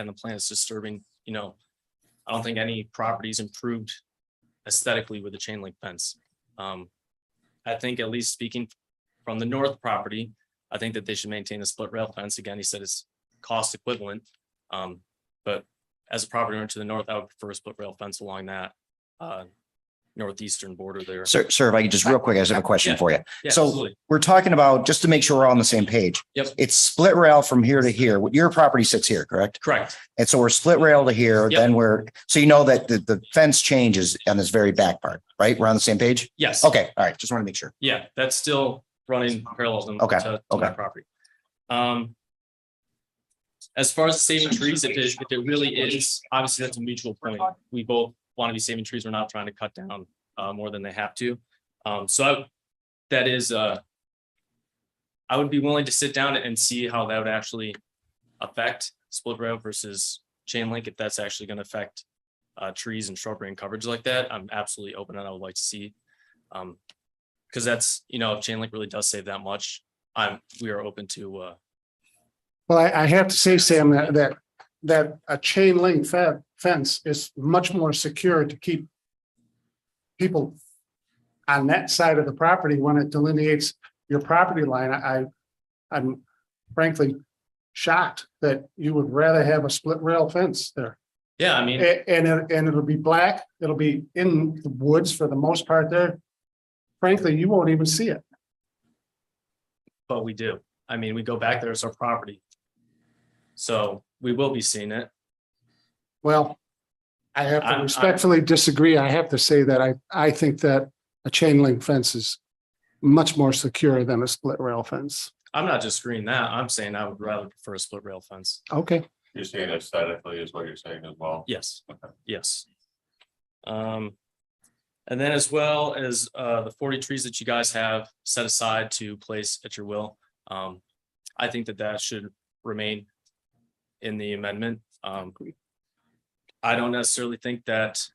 the plan is disturbing, you know, I don't think any property's improved aesthetically with a chain link fence. I think, at least speaking from the north property, I think that they should maintain a split rail fence. Again, he said it's cost equivalent. But as a property owner to the north, I would prefer a split rail fence along that northeastern border there. Sir, if I could just real quick, I just have a question Yeah. for you. Yeah, So absolutely. we're talking about, just to make sure we're all on the same page. Yep. It's split rail from here to here. Your property sits here, correct? Correct. And so we're split rail to here, Yep. then so you know that the fence changes on this very back part, right? We're on the same page? Yes. Okay, all right. Just want to make sure. Yeah, that's still running parallel to Okay, to my property. As far as saving trees, if it really is, obviously that's a mutual point. We both want to be saving trees. We're not trying to cut down more than they have to. I would be willing to sit down and see how that would actually affect split rail versus chain link. If that's actually going to affect trees and shrubbery and coverage like that, I'm absolutely open, and I would like to see. Because that's, you know, if chain link really does save that much, we are open to. Well, I have to say, Sam, that a chain link fence is much more secure to keep people on that side of the property when it delineates your property line. I'm frankly shocked that you would rather have a split rail fence there. Yeah, I mean, And it'll be black. It'll be in the woods for the most part there. Frankly, you won't even see it. but we do. I mean, we go back there, it's our property. So we will be seeing it. Well, I have to I'm- respectfully disagree. I have to say that I think that a chain link fence is much more secure than a split rail fence. I'm not just agreeing that. I'm saying I would rather prefer a split rail fence. Okay. You're saying aesthetically is what you're saying as well. Yes, yes. And then, as well as the 40 trees that you guys have set aside to place at your will, I think that should remain in the amendment. I don't necessarily think that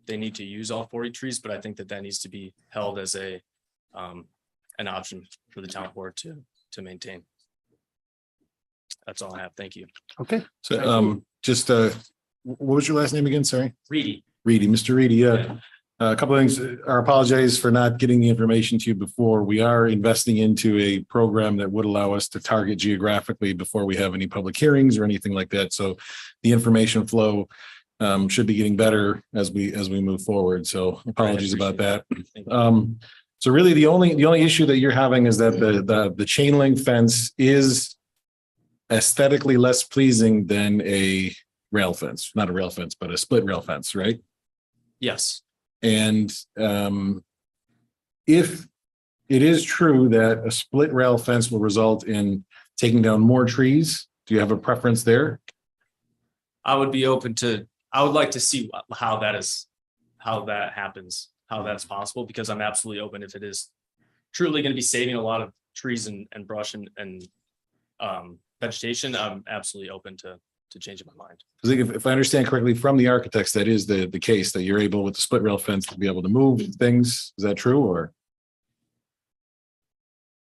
they need to use all 40 trees, but I think that needs to be held as an option for the town board to maintain. That's all I have. Thank you. Okay. So, just, what was your last name again? Sorry. Reedy. Reedy, Mr. Reedy. Yeah. A couple of things. I apologize for not getting the information to you before. We are investing into a program that would allow us to target geographically before we have any public hearings or anything like that. So the information flow should be getting better as we move forward. So apologies about that. So really the only issue that you're having is that the chain link fence is aesthetically less pleasing than a rail fence, not a rail fence, but a split rail fence, right? Yes. And if it is true that a split rail fence will result in taking down more trees, do you have a preference there? I would be open to, I would like to see how that happens, how that's possible, because I'm absolutely open if it is truly going to be saving a lot of trees and brush and vegetation. I'm absolutely open to changing my mind. If I understand correctly from the architects, that is the case, that you're able with the split rail fence to be able to move things. Is that true, or?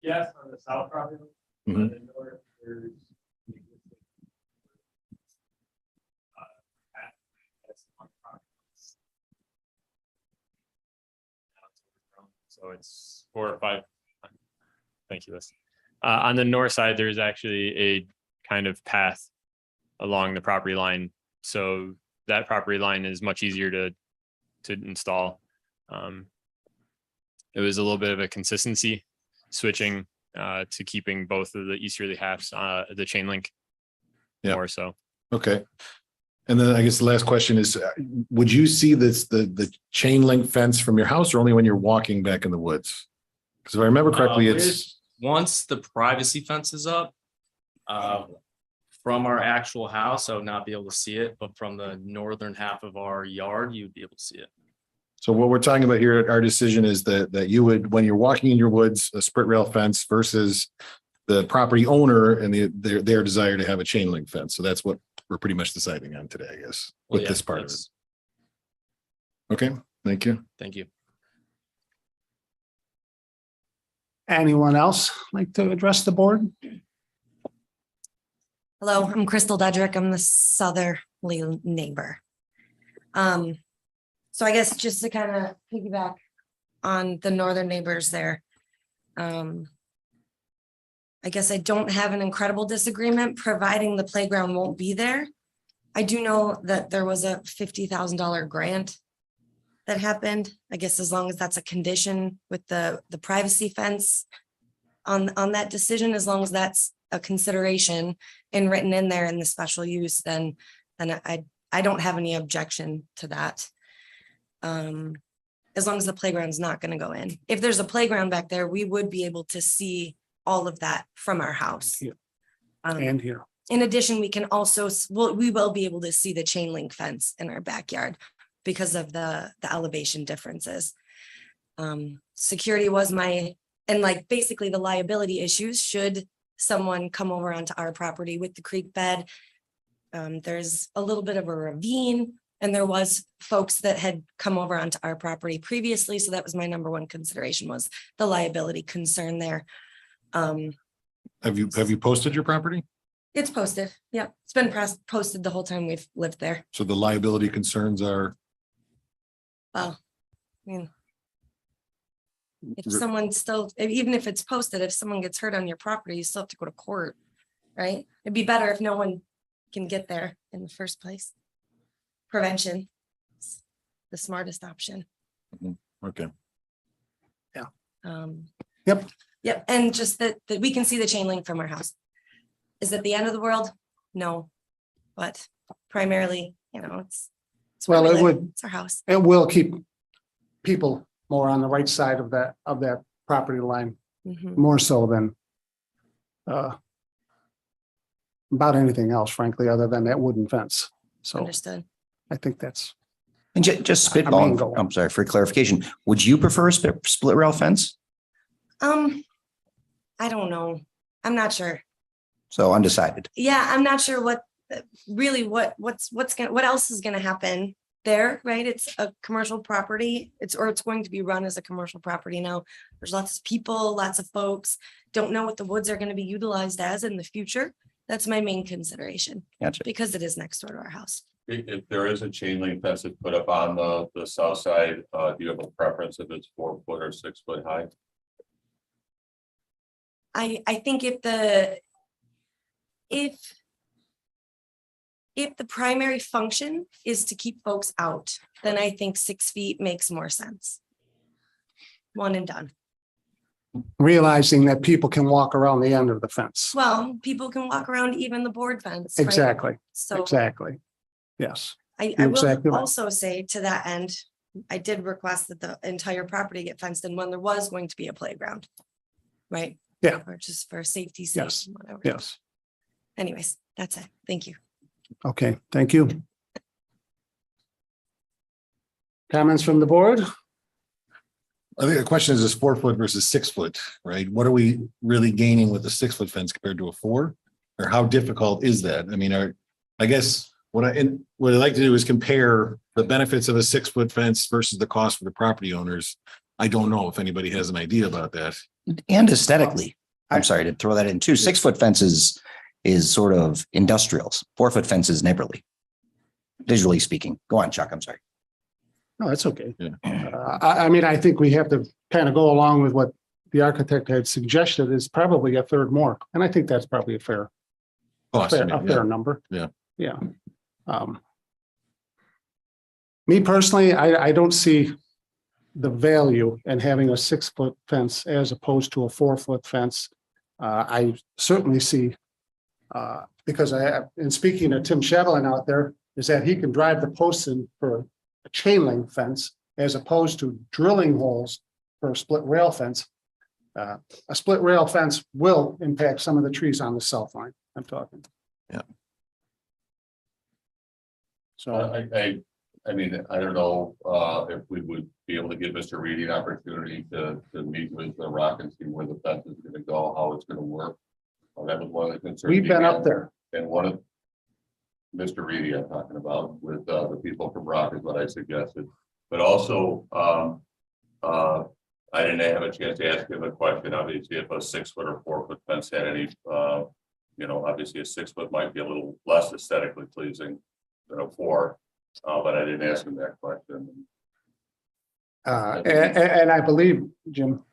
Yes, on the south property. Mhm. The north, there's so it's 4 or 5. Thank you, Liz. On the north side, there's actually a kind of path along the property line. So that property line is much easier to install. It was a little bit of a consistency switching to keeping both of the easterly halves, the chain link more so. Okay. And then I guess the last question is, would you see the chain link fence from your house or only when you're walking back in the woods? Because if I remember correctly, it's once the privacy fence is up, from our actual house, I would not be able to see it, but from the northern half of our yard, you'd be able to see it. so what we're talking about here, our decision is that you would, when you're walking in your woods, a split rail fence versus the property owner and their desire to have a chain link fence. So that's what we're pretty much deciding on today, I guess, with this part of it. Okay, thank you. Thank you. Anyone else like to address the board? Hello, I'm Crystal Dedrick. I'm the southerly neighbor. So I guess just to kind of piggyback on the northern neighbors there. I guess I don't have an incredible disagreement, providing the playground won't be there. I do know that there was a $50,000 grant that happened. I guess as long as that's a condition with the privacy fence on that decision, as long as that's a consideration and written in there in the special use, then I don't have any objection to that. As long as the playground's not going to go in. If there's a playground back there, we would be able to see all of that from our house. Yeah. Um, And here. In addition, we can also, we will be able to see the chain link fence in our backyard because of the elevation differences. Security was and like basically the liability issues, should someone come over onto our property with the creek bed. There's a little bit of a ravine, and there was folks that had come over onto our property previously. So that was my number one consideration, was the liability concern there. Have you posted your property? It's posted. Yeah, it's been posted the whole time we've lived there. So the liability concerns are, Well, I mean, if Re- someone still, even if it's posted, if someone gets hurt on your property, you still have to go to court, right? It'd be better if no one can get there in the first place. Prevention is the smartest option. okay. Yep. Yep, and just that we can see the chain link from our house. Is it the end of the world? No, but primarily, it's where Well, we it live. would, It's our house. it will keep people more on the right side of that property line, Mhm. more so than about anything else, frankly, other than that wooden fence. So Understood. I think that's, And just I mean, spitballing, go. I'm sorry for clarification. Would you prefer a split rail fence? I don't know. I'm not sure. So undecided. Yeah, I'm not sure what what else is gonna happen there, right? It's a commercial property. It's going to be run as a commercial property now. There's lots of people, lots of folks, don't know what the woods are gonna be utilized as in the future. That's my main consideration, Gotcha. because it is next door to our house. If there is a chain link fence that's put up on the south side, do you have a preference if it's 4 foot or 6 foot high? I think if the primary function is to keep folks out, then I think 6 feet makes more sense. One and done. realizing that people can walk around the end of the fence. Well, people can walk around even the board fence. right? Exactly, So exactly. Yes, I You're will exactly right. also say to that end, I did request that the entire property get fenced in when there was going to be a playground. Right? Yeah. Or just for safety's sake. Yes. Whatever. yes. Anyways, that's it. Thank you. Okay, thank you. Comments from the board? I think the question is 4 foot versus 6 foot, right? What are we really gaining with the 6 foot fence compared to a 4? Or how difficult is that? I mean, I guess what I'd like to do is compare the benefits of a 6 foot fence versus the cost for the property owners. I don't know if anybody has an idea about that. And aesthetically, I'm sorry to throw that in too. 6 foot fences is sort of industrials. 4 foot fence is neighborly. Visually speaking. Go on, Chuck. I'm sorry. No, that's okay. Yeah. I mean, I think we have to kind of go along with what the architect had suggested, is probably a third more. And I think that's probably a fair number. Yeah. Yeah. Me personally, I don't see the value in having a 6 foot fence as opposed to a 4 foot fence. I certainly see, because in speaking to Tim Shevlin out there, is that he can drive the posts in for a chain link fence as opposed to drilling holes for a split rail fence. A split rail fence will impact some of the trees on the south line. I'm talking. Yeah. So, I mean, I don't know if we would be able to give Mr. Reedy an opportunity to meet with the Rock and see where the fence is gonna go, how it's gonna work. That was one of the concerns. we've been he up had. there. And one of Mr. Reedy I'm talking about with the people from Rock is what I suggested. But also, I didn't have a chance to ask him a question, obviously, if a 6 foot or 4 foot fence had any you know, obviously a 6 foot might be a little less aesthetically pleasing than a 4. But I didn't ask him that question. And I believe, Jim,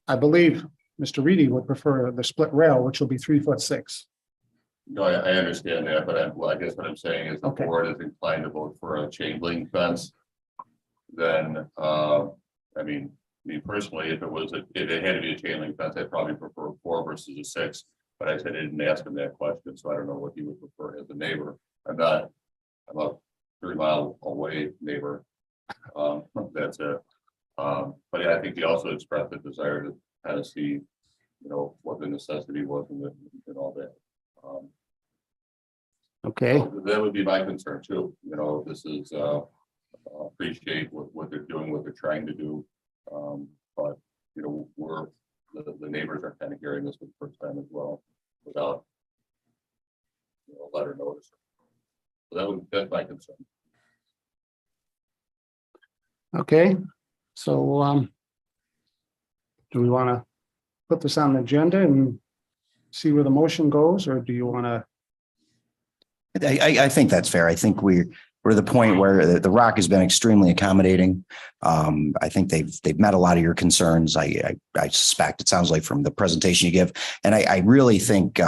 I believe Mr. Reedy would prefer the split rail, which will be 3'6". No, I understand that, but well, I guess what I'm saying is the Okay. board is inclined to vote for a chain link fence. Then, I mean, me personally, if it had to be a chain link fence, I'd probably prefer a 4 versus a 6. But I said I didn't ask him that question, so I don't know what he would prefer as a neighbor. I'm a 3-mile away neighbor. That's it. But yeah, I think he also expressed a desire to kind of see, you know, what the necessity was and all that. Okay, So that would be my concern too. You know, this is, appreciate what they're doing, what they're trying to do. But, you know, the neighbors are kind of hearing this for the first time as well, without, you know, letter notice. So that's my concern. okay. So, do we want to put this on the agenda and see where the motion goes, or do you want to? I think that's fair. I think we're at the point where the Rock has been extremely accommodating. I think they've met a lot of your concerns. I suspect, it sounds like from the presentation you give, and I really think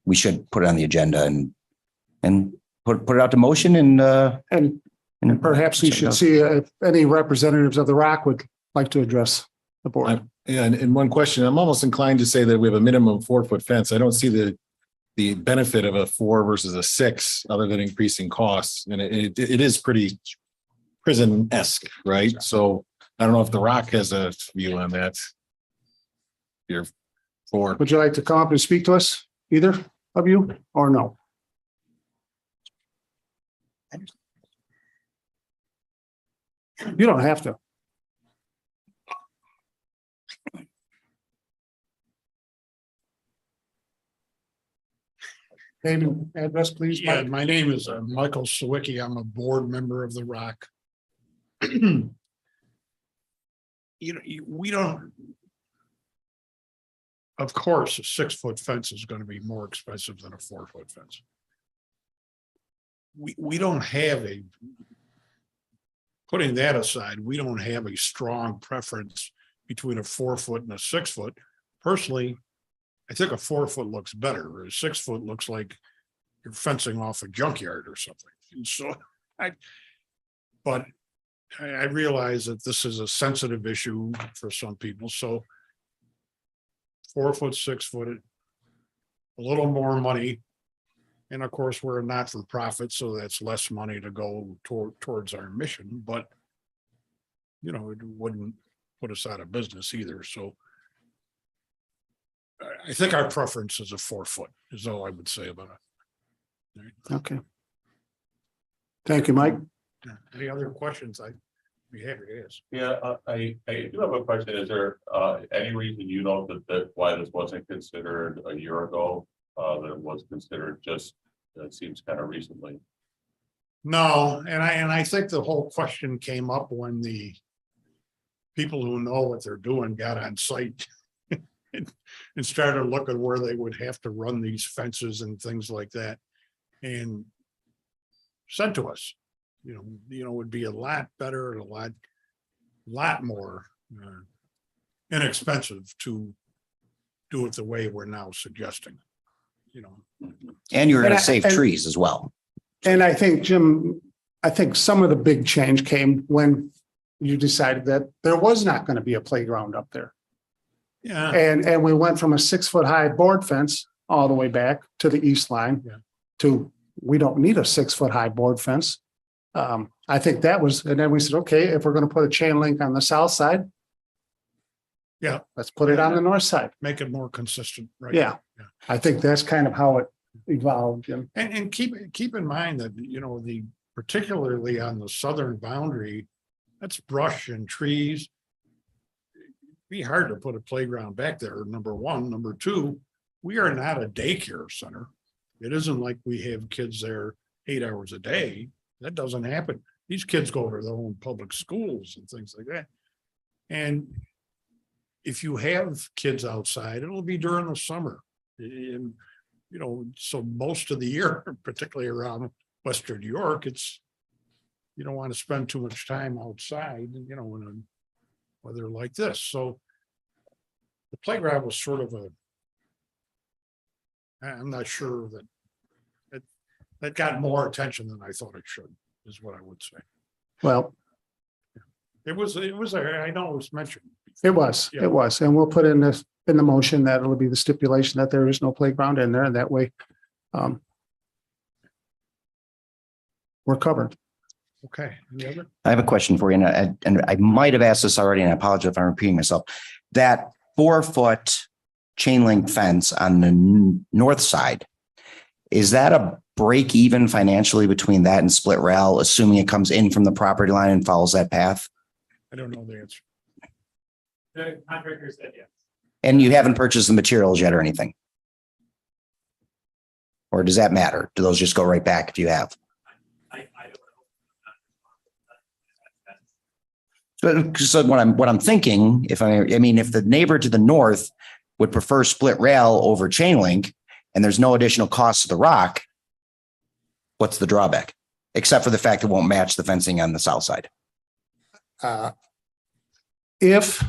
we should put it on the agenda and put it out to motion And perhaps we should see if any representatives of the Rock would like to address the board. Yeah, and one question, I'm almost inclined to say that we have a minimum 4-foot fence. I don't see the benefit of a 4 versus a 6, other than increasing costs. And it is pretty prison-esque, right? So I don't know if the Rock has a view on that. You're 4. Would you like to come up and speak to us, either of you, or no? You don't have to. Name and address, please. Yeah, Mike. my name is Michael Sawicki. I'm a board member of the Rock. You know, we don't. Of course, a 6-foot fence is going to be more expensive than a 4-foot fence. We don't have putting that aside, we don't have a strong preference between a 4-foot and a 6-foot. Personally, I think a 4-foot looks better. A 6-foot looks like you're fencing off a junkyard or something. And so but I realize that this is a sensitive issue for some people. So 4-foot, 6-foot, a little more money. And of course, we're a not-for-profit, so that's less money to go towards our mission, but you know, it wouldn't put us out of business either. So I think our preference is a 4-foot is all I would say about it. Okay. Thank you, Mike. Any other questions? I'd be happy to ask. Yeah, I do have a question. Is there any reason you know that why this wasn't considered a year ago? That it was considered just, it seems kind of recently. No, and I think the whole question came up when the people who know what they're doing got on site and started looking where they would have to run these fences and things like that, and said to us, you know, would be a lot better and a lot more inexpensive to do it the way we're now suggesting. You know, And you're going And to save and- trees as well. And I think, Jim, I think some of the big change came when you decided that there was not going to be a playground up there. yeah, And we went from a 6-foot high board fence all the way back to the east line Yeah. to, we don't need a 6-foot high board fence. I think that was, and then we said, okay, if we're going to put a chain link on the south side. Yeah. Let's put it on the north side. make it more consistent, right? Yeah. I think that's kind of how it evolved, Jim. And keep in mind that, you know, particularly on the southern boundary, that's brush and trees. It'd be hard to put a playground back there, number one. Number two, we are not a daycare center. It isn't like we have kids there 8 hours a day. That doesn't happen. These kids go to their own public schools and things like that. And if you have kids outside, it'll be during the summer. And you know, so most of the year, particularly around Western New York, it's, you don't want to spend too much time outside, you know, in a weather like this. So the playground was sort of I'm not sure that that got more attention than I thought it should, is what I would say. Well, I know it was mentioned. it was, Yeah. it was, and we'll put in this, in the motion that it'll be the stipulation that there is no playground in there, and that way we're covered. Okay. Any other? I have a question for you, and I might have asked this already, and I apologize if I'm repeating myself. That 4-foot chain link fence on the north side, is that a break even financially between that and split rail, assuming it comes in from the property line and follows that path? I don't know the answer. The contractor said yes. And you haven't purchased the materials yet or anything? Or does that matter? Do those just go right back if you have? I don't know. So what I'm thinking, if the neighbor to the north would prefer split rail over chain link, and there's no additional cost to the rock, what's the drawback? Except for the fact it won't match the fencing on the south side. If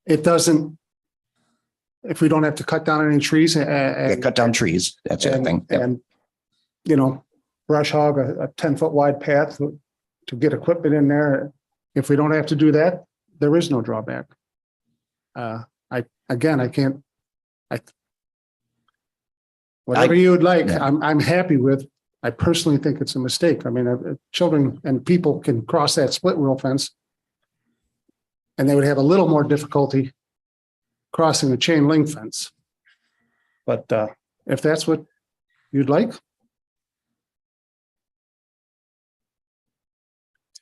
it doesn't, if we don't have to cut down any trees Yeah, cut down trees. That's the other thing. Yep. and, you know, brush hog a 10-foot wide path to get equipment in there. If we don't have to do that, there is no drawback. Whatever you would like, Yeah. I'm happy with. I personally think it's a mistake. I mean, children and people can cross that split rail fence, and they would have a little more difficulty crossing the chain link fence. But if that's what you'd like,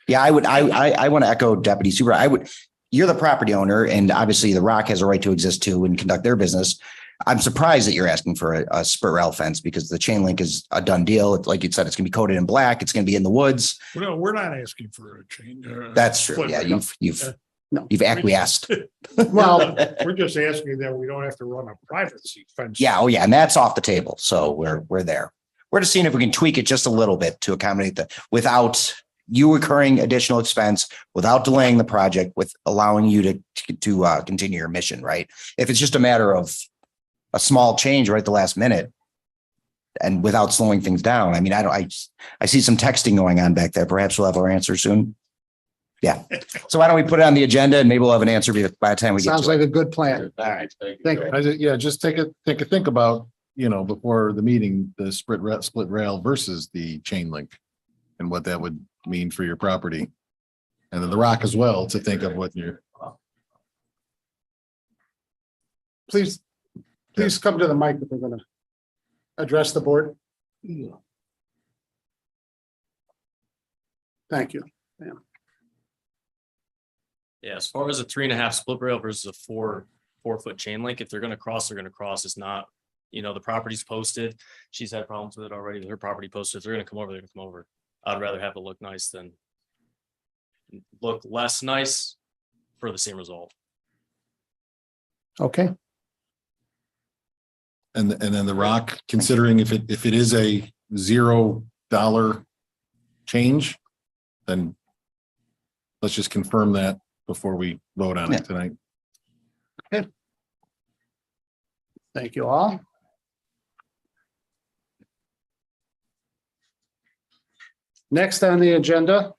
Yeah, I want to echo Deputy Super. You're the property owner, and obviously the Rock has a right to exist too and conduct their business. I'm surprised that you're asking for a split rail fence because the chain link is a done deal. Like you said, it's going to be coated in black. It's going to be in the woods. No, we're not asking for a chain. That's true. split Yeah, rail. you've acquiesced. well, We're just asking that we don't have to run a privacy fence. Yeah. Oh, yeah. And that's off the table. So we're there. We're just seeing if we can tweak it just a little bit to accommodate without you incurring additional expense, without delaying the project, with allowing you to continue your mission. Right. If it's just a matter of a small change right at the last minute and without slowing things down. I mean, I see some texting going on back there. Perhaps we'll have our answer soon. Yeah. So why don't we put it on the agenda and maybe we'll have an answer by the time we get sounds to like it. a good plan. All right. Thank you. Yeah, just take a think about, before the meeting, the split rail versus the chain link and what that would mean for your property. And then the Rock as well, to think of what you're. Please come to the mic if we're going to address the board. Thank you. Yeah, as far as a 3.5 split rail versus a 4-foot chain link, if they're gonna cross, they're gonna cross. It's not, the property's posted. She's had problems with it already. With her property posted. If they're gonna come over, they're gonna come over. I'd rather have it look nice than look less nice for the same result. Okay. And then the Rock, considering if it is a $0 change, then let's just confirm that before we vote on it tonight. Thank you all. Next on the agenda,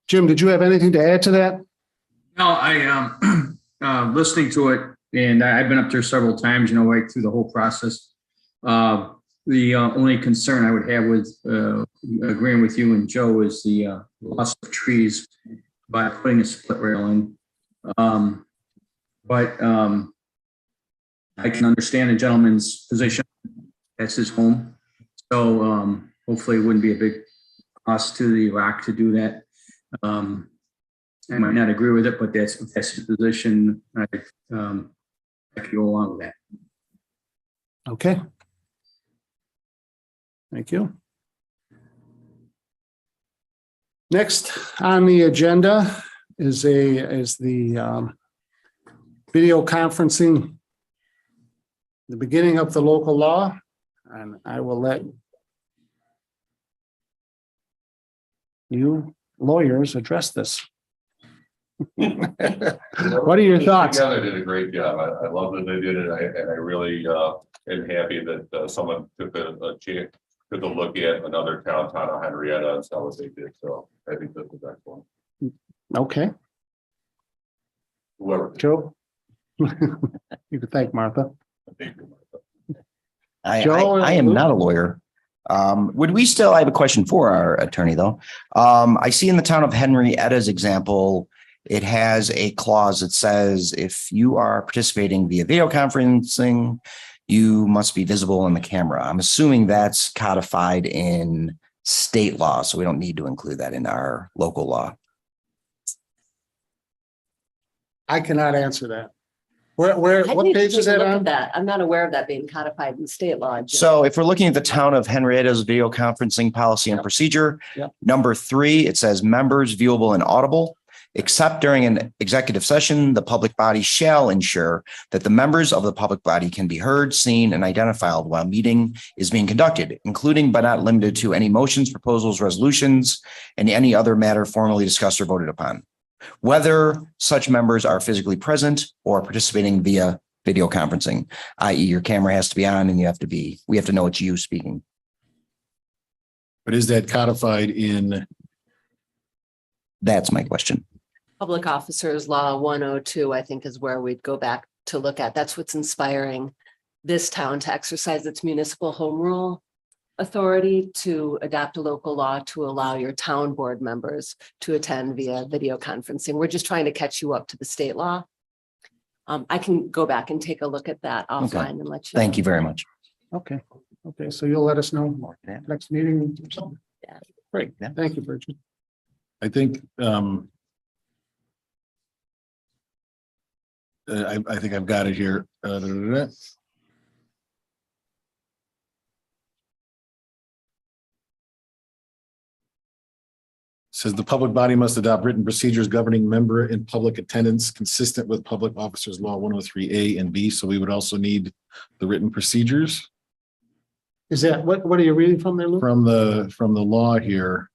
Jim, did you have anything to add to that? No, I listening to it, and I've been up there several times, right through the whole process. The only concern I would have with agreeing with you and Joe is the loss of trees by putting a split rail in. But I can understand the gentleman's position. That's his home. So hopefully it wouldn't be a big cost to the Rock to do that. I might not agree with it, but that's his position. I can go along with that. Okay. Thank you. Next on the agenda is the video conferencing the beginning of the local law, and I will let you lawyers address this. What are your thoughts? Together did a great job. I love that they did it. And I really am happy that someone took took a look at another town of Henrietta and saw what they did. So I think this is excellent. Okay, Whoever. Joe. You can thank Martha. Thank you. I am not a lawyer. Would we still, I have a question for our attorney though. I see in the town of Henrietta's example, it has a clause that says if you are participating via video conferencing, you must be visible in the camera. I'm assuming that's codified in state law, so we don't need to include that in our local law. I cannot answer that. Where, I'd what need to page take is a that look at on? that. I'm not aware of that being codified in state law. Jim. So if we're looking at the town of Henrietta's video conferencing policy and procedure, Yep. number 3, it says members viewable and audible. Except during an executive session, the public body shall ensure that the members of the public body can be heard, seen, and identified while meeting is being conducted, including but not limited to any motions, proposals, resolutions, and any other matter formally discussed or voted upon, whether such members are physically present or participating via video conferencing, i.e. your camera has to be on and we have to know it's you speaking. But is that codified in, That's my question. Public Officers Law 102, I think, is where we'd go back to look at. That's what's inspiring this town to exercise its municipal home rule authority to adopt a local law to allow your town board members to attend via video conferencing. We're just trying to catch you up to the state law. I can go back and take a look at that offline and let you. Thank you very much. Okay, okay, so you'll let us know next meeting. Yeah. Great, thank you, Bridget. I think, I think I've got it here. Says the public body must adopt written procedures governing member and public attendance consistent with Public Officers Law 103A and B. So we would also need the written procedures Is that, what are you reading from there, Luke? from the law here.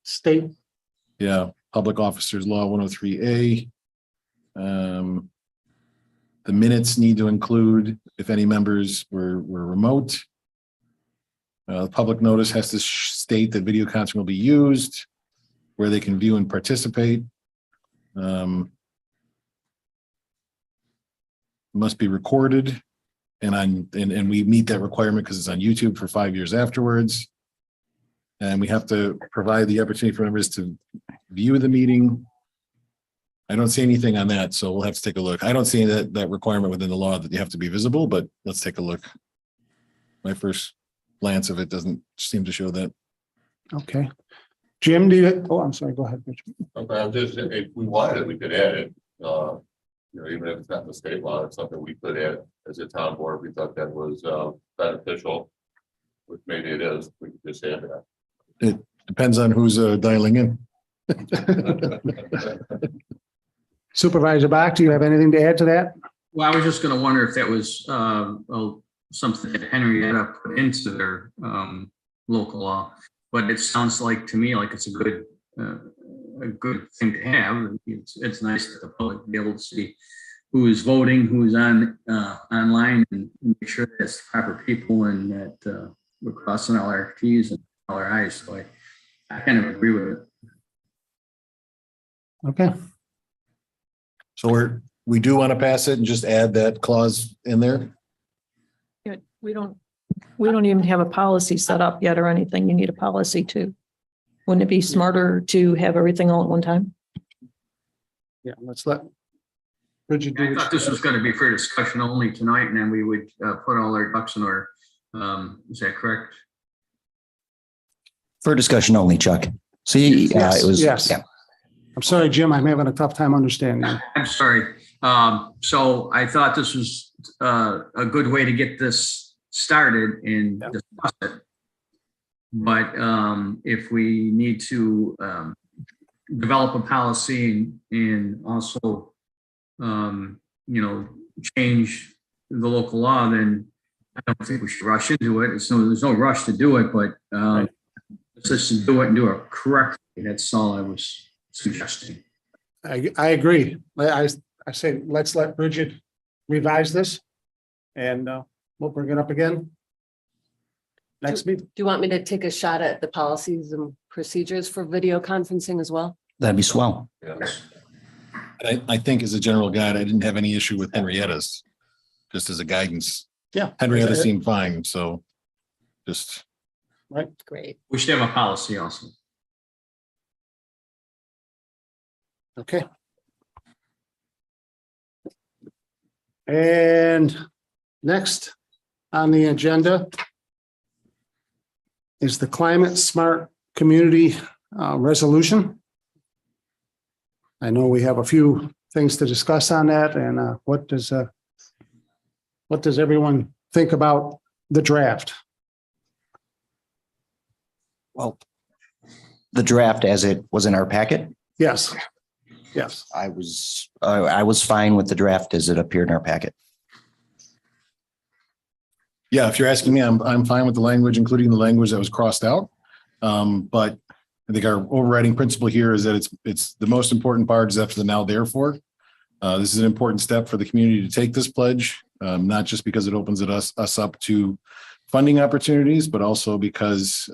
State, Yeah, Public Officers Law 103A. The minutes need to include if any members were remote. The public notice has to state that video conferencing will be used, where they can view and participate. Must be recorded, and we meet that requirement because it's on YouTube for 5 years afterwards. And we have to provide the opportunity for members to view the meeting. I don't see anything on that, so we'll have to take a look. I don't see that requirement within the law that you have to be visible, but let's take a look. My first glance of it doesn't seem to show that. okay. Jim, do you, oh, I'm sorry, go ahead, Bridget. Okay, just if we wanted, we could add it. Even if it's not in the state law, it's something we could add as a town board. We thought that was beneficial, which maybe it is. We could just add that. It depends on who's dialing in. Supervisor Bach, do you have anything to add to that? Well, I was just gonna wonder if that was something that Henrietta put into their local law. But it sounds like to me like it's a good thing to have. It's nice that the public be able to see who is voting, who is on online, and make sure that it's the proper people and that we're crossing all our T's and all our I's. So I kind of agree with it. Okay, So we do want to pass it and just add that clause in there. We don't even have a policy set up yet or anything. You need a policy too. Wouldn't it be smarter to have everything all at one time? yeah, let's let Bridget I do thought this was going to be for discussion only tonight, and then we would put all our ducks in order. Is that correct? For discussion only, Chuck. See, Yes, it was, yes. yeah. I'm sorry, Jim, I'm having a tough time understanding you. I'm sorry. So I thought this was a good way to get this started and discuss it. But if we need to develop a policy and also, change the local law, then I don't think we should rush into it. So there's no rush to do it, but let's just do it and do it correctly. That's all I was suggesting. I agree. I say, let's let Bridget revise this. And we'll bring it up again. Next meeting. Do you want me to take a shot at the policies and procedures for video conferencing as well? That'd be swell. Yes. I think as a general guide, I didn't have any issue with Henrietta's, just as a guidance. Yeah. Henrietta seemed fine, so just. Great. We should have a policy also. Okay. And next on the agenda is the Climate Smart Community Resolution. I know we have a few things to discuss on that, and what does everyone think about the draft? Well, the draft as it was in our packet, Yes. Yes. I was fine with the draft as it appeared in our packet. Yeah, if you're asking me, I'm fine with the language, including the language that was crossed out. But I think our overriding principle here is that it's the most important part is after the now therefore. This is an important step for the community to take this pledge, not just because it opens us up to funding opportunities, but also because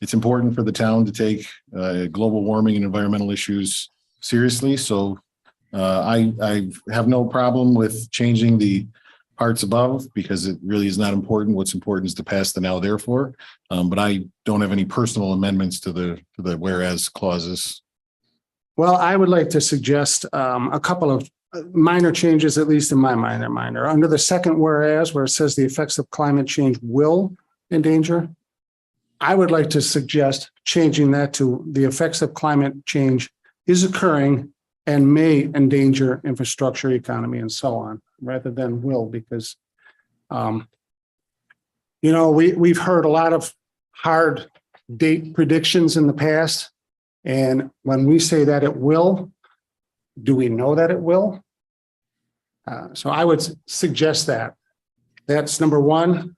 it's important for the town to take global warming and environmental issues seriously. So I have no problem with changing the parts above because it really is not important. What's important is to pass the now therefore. But I don't have any personal amendments to the whereas clauses. Well, I would like to suggest a couple of minor changes, at least in my mind, are minor. Under the second whereas, where it says the effects of climate change will endanger, I would like to suggest changing that to the effects of climate change is occurring and may endanger infrastructure, economy, and so on, rather than will, because we've heard a lot of hard date predictions in the past. And when we say that it will, do we know that it will? So I would suggest that. That's number one.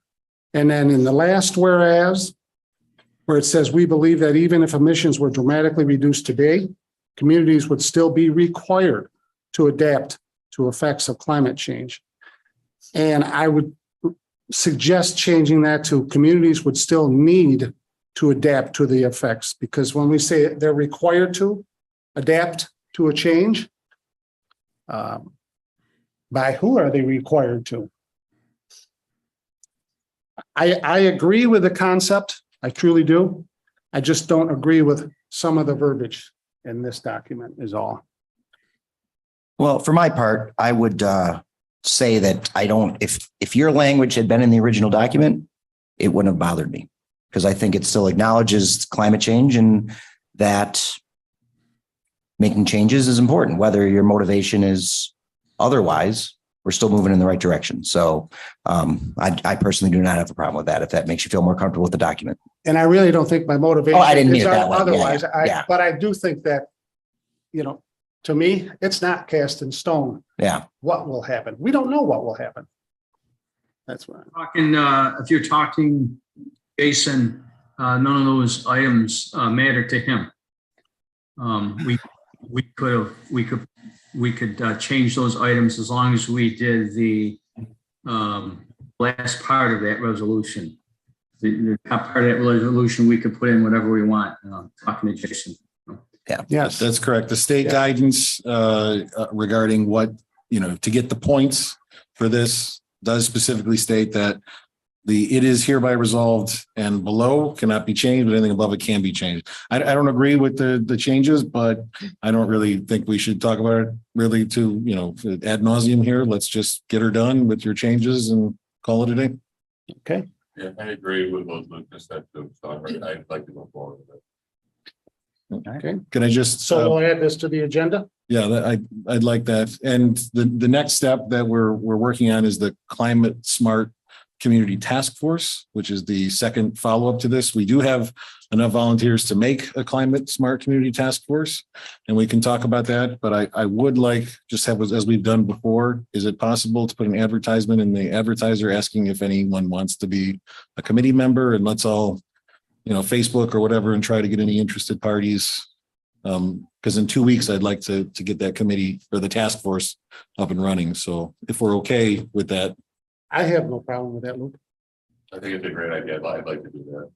And then in the last whereas, where it says, we believe that even if emissions were dramatically reduced today, communities would still be required to adapt to effects of climate change. And I would suggest changing that to communities would still need to adapt to the effects, because when we say they're required to adapt to a change, by who are they required to? I agree with the concept. I truly do. I just don't agree with some of the verbiage in this document is all. Well, for my part, I would say that I don't, if your language had been in the original document, it wouldn't have bothered me, because I think it still acknowledges climate change and that making changes is important, whether your motivation is otherwise. We're still moving in the right direction. So I personally do not have a problem with that, if that makes you feel more comfortable with the document. And I really don't think my motivation Oh, I didn't mean is it that way. Yeah, otherwise. yeah. But I do think that, to me, it's not cast in stone Yeah. what will happen. We don't know what will happen. That's right. If you're talking, Jason, none of those items matter to him. We could change those items as long as we did the last part of that resolution. The top part of that resolution, we could put in whatever we want. Talking to Jason. Yeah. Yes. That's correct. The state guidance regarding what, to get the points for this does specifically state that it is hereby resolved and below cannot be changed, but anything above it can be changed. I don't agree with the changes, but I don't really think we should talk about it really to, ad nauseum here. Let's just get her done with your changes and call it a day. Okay. Yeah, I agree with what Lucas said too. So I'd like to go forward with it. Okay. Can I just? So we'll add this to the agenda. Yeah, I'd like that. And the next step that we're working on is the climate smart Community Task Force, which is the second follow-up to this. We do have enough volunteers to make a climate smart community task force, and we can talk about that. But I would like, just have, as we've done before, is it possible to put an advertisement in the advertiser asking if anyone wants to be a committee member, and let's all, Facebook or whatever, and try to get any interested parties. Because in 2 weeks, I'd like to get that committee or the task force up and running. So if we're okay with that. I have no problem with that, Luke. I think it's a great idea. I'd like to do that.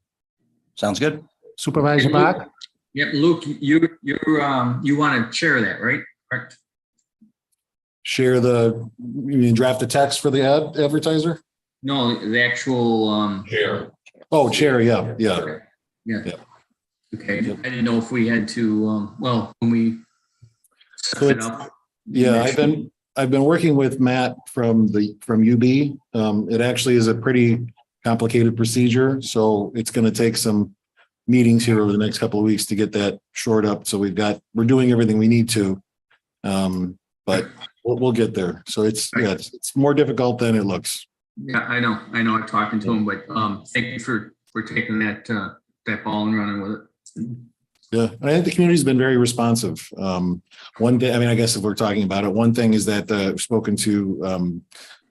Sounds good. Supervisor Bach? Yep, Luke, you want to chair that, right? Correct. Share you mean draft the text for the advertiser? No, the actual, Chair. Oh, chair, yeah. yeah. Okay, I didn't know if we had to, when we set it up. Yeah, I've been working with Matt from UB. It actually is a pretty complicated procedure, so it's going to take some meetings here over the next couple of weeks to get that shored up. So we're doing everything we need to, but we'll get there. So it's more difficult than it looks. Yeah, I know. I'm talking to him, but thank you for taking that ball and running with it. Yeah, and I think the community's been very responsive. One day, I guess if we're talking about it, one thing is that I've spoken to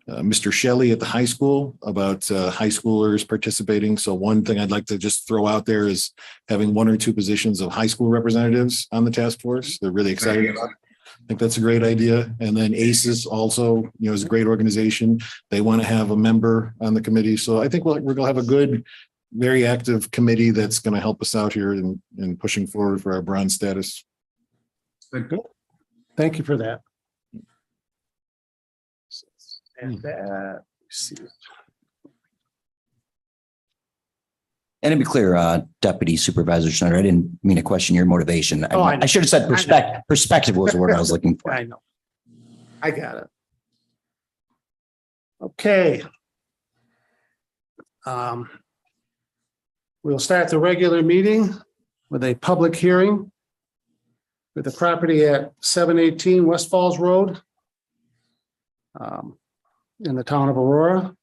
Mr. Shelley at the high school about high schoolers participating. So one thing I'd like to just throw out there is having 1 or 2 positions of high school representatives on the task force. They're really excited about it. I think that's a great idea. And then ACES also, is a great organization. They want to have a member on the committee. So I think we're going to have a good, very active committee that's going to help us out here in pushing forward for our bronze status. Good. Thank you for that. And that, let's see. And to be clear, Deputy Supervisor Schneider, I didn't mean to question your motivation. Oh, I know. I should have said perspective was the word I was looking for. I know. I got it. Okay. We'll start the regular meeting with a public hearing with the property at 718 West Falls Road in the town of Aurora.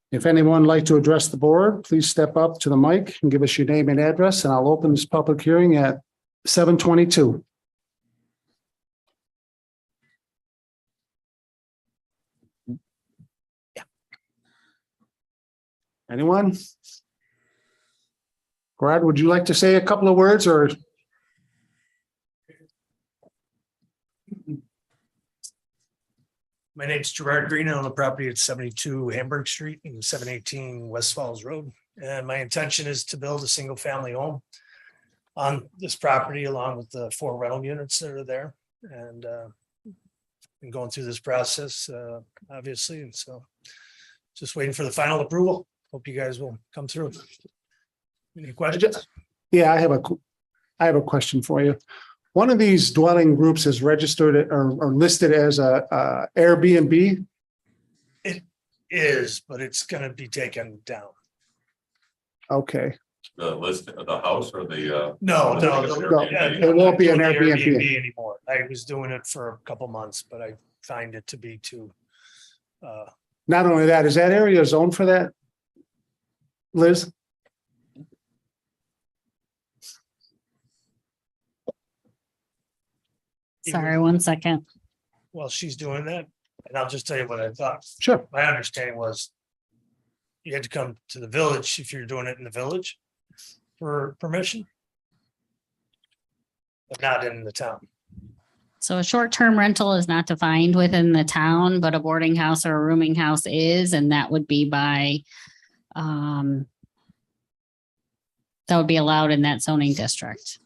If anyone would like to address the board, please step up to the mic and give us your name and address, and I'll open this public hearing at 7:22. Anyone? Brad, would you like to say a couple of words or? My name's Gerard Green. I own the property at 72 Hamburg Street and 718 West Falls Road. And my intention is to build a single family home on this property along with the 4 rental units that are there. And been going through this process, obviously. And so just waiting for the final approval. Hope you guys will come through. Any questions? Yeah, I have a question for you. One of these dwelling groups is registered or listed as a Airbnb. It is, but it's going to be taken down. Okay. The list of the house or the No, it won't be an Airbnb anymore. I was doing it for a couple months, but I find it to be too. Not only that, is that area zoned for that? Liz? Sorry, 1 second. While she's doing that, and I'll just tell you what I thought. Sure. My understanding was you had to come to the village if you're doing it in the village for permission, but not in the town. So a short-term rental is not defined within the town, but a boarding house or a rooming house is, and that would be by that would be allowed in that zoning district.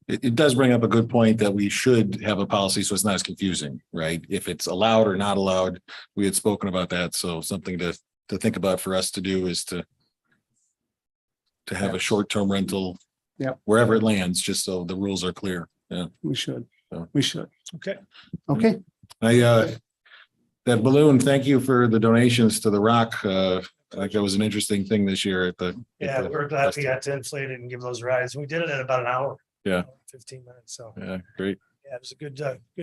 It does bring up a good point that we should have a policy so it's not as confusing, right? If it's allowed or not allowed, we had spoken about that. So something to think about for us to do is to have a short-term rental. Yep. Wherever it lands, just so the rules are clear. Yeah. We should. So. We should. Okay. Okay. That balloon, thank you for the donations to the Rock. I think that was an interesting thing this year at the. Yeah, we're glad we got to inflate it and give those rides. We did it in about an hour. Yeah. 15 minutes. So Yeah, great. yeah, it was a good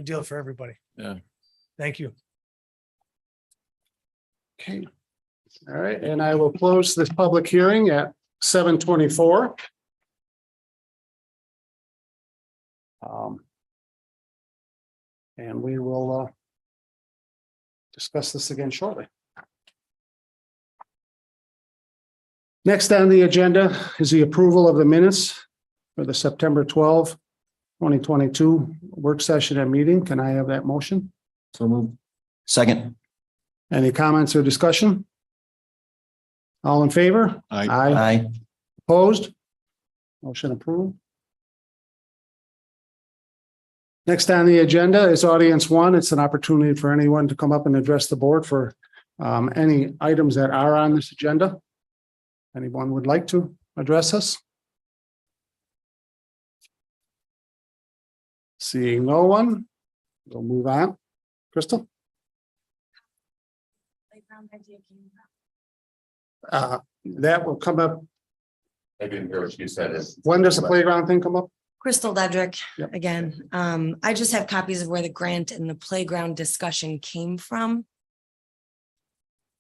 deal for everybody. Yeah. Thank you. Okay. All right, and I will close this public hearing at 7:24. And we will discuss this again shortly. Next on the agenda is the approval of the minutes for the September 12, 2022 work session and meeting. Can I have that motion? So move. Second. Any comments or discussion? All in favor? Aye. Aye. Opposed? Motion approved. Next on the agenda is audience one. It's an opportunity for anyone to come up and address the board for any items that are on this agenda. Anyone would like to address us? Seeing no one, we'll move on. Crystal? That will come up. I didn't hear what she said. When does the playground thing come up? Crystal Dedrick, Yep. again, I just have copies of where the grant and the playground discussion came from.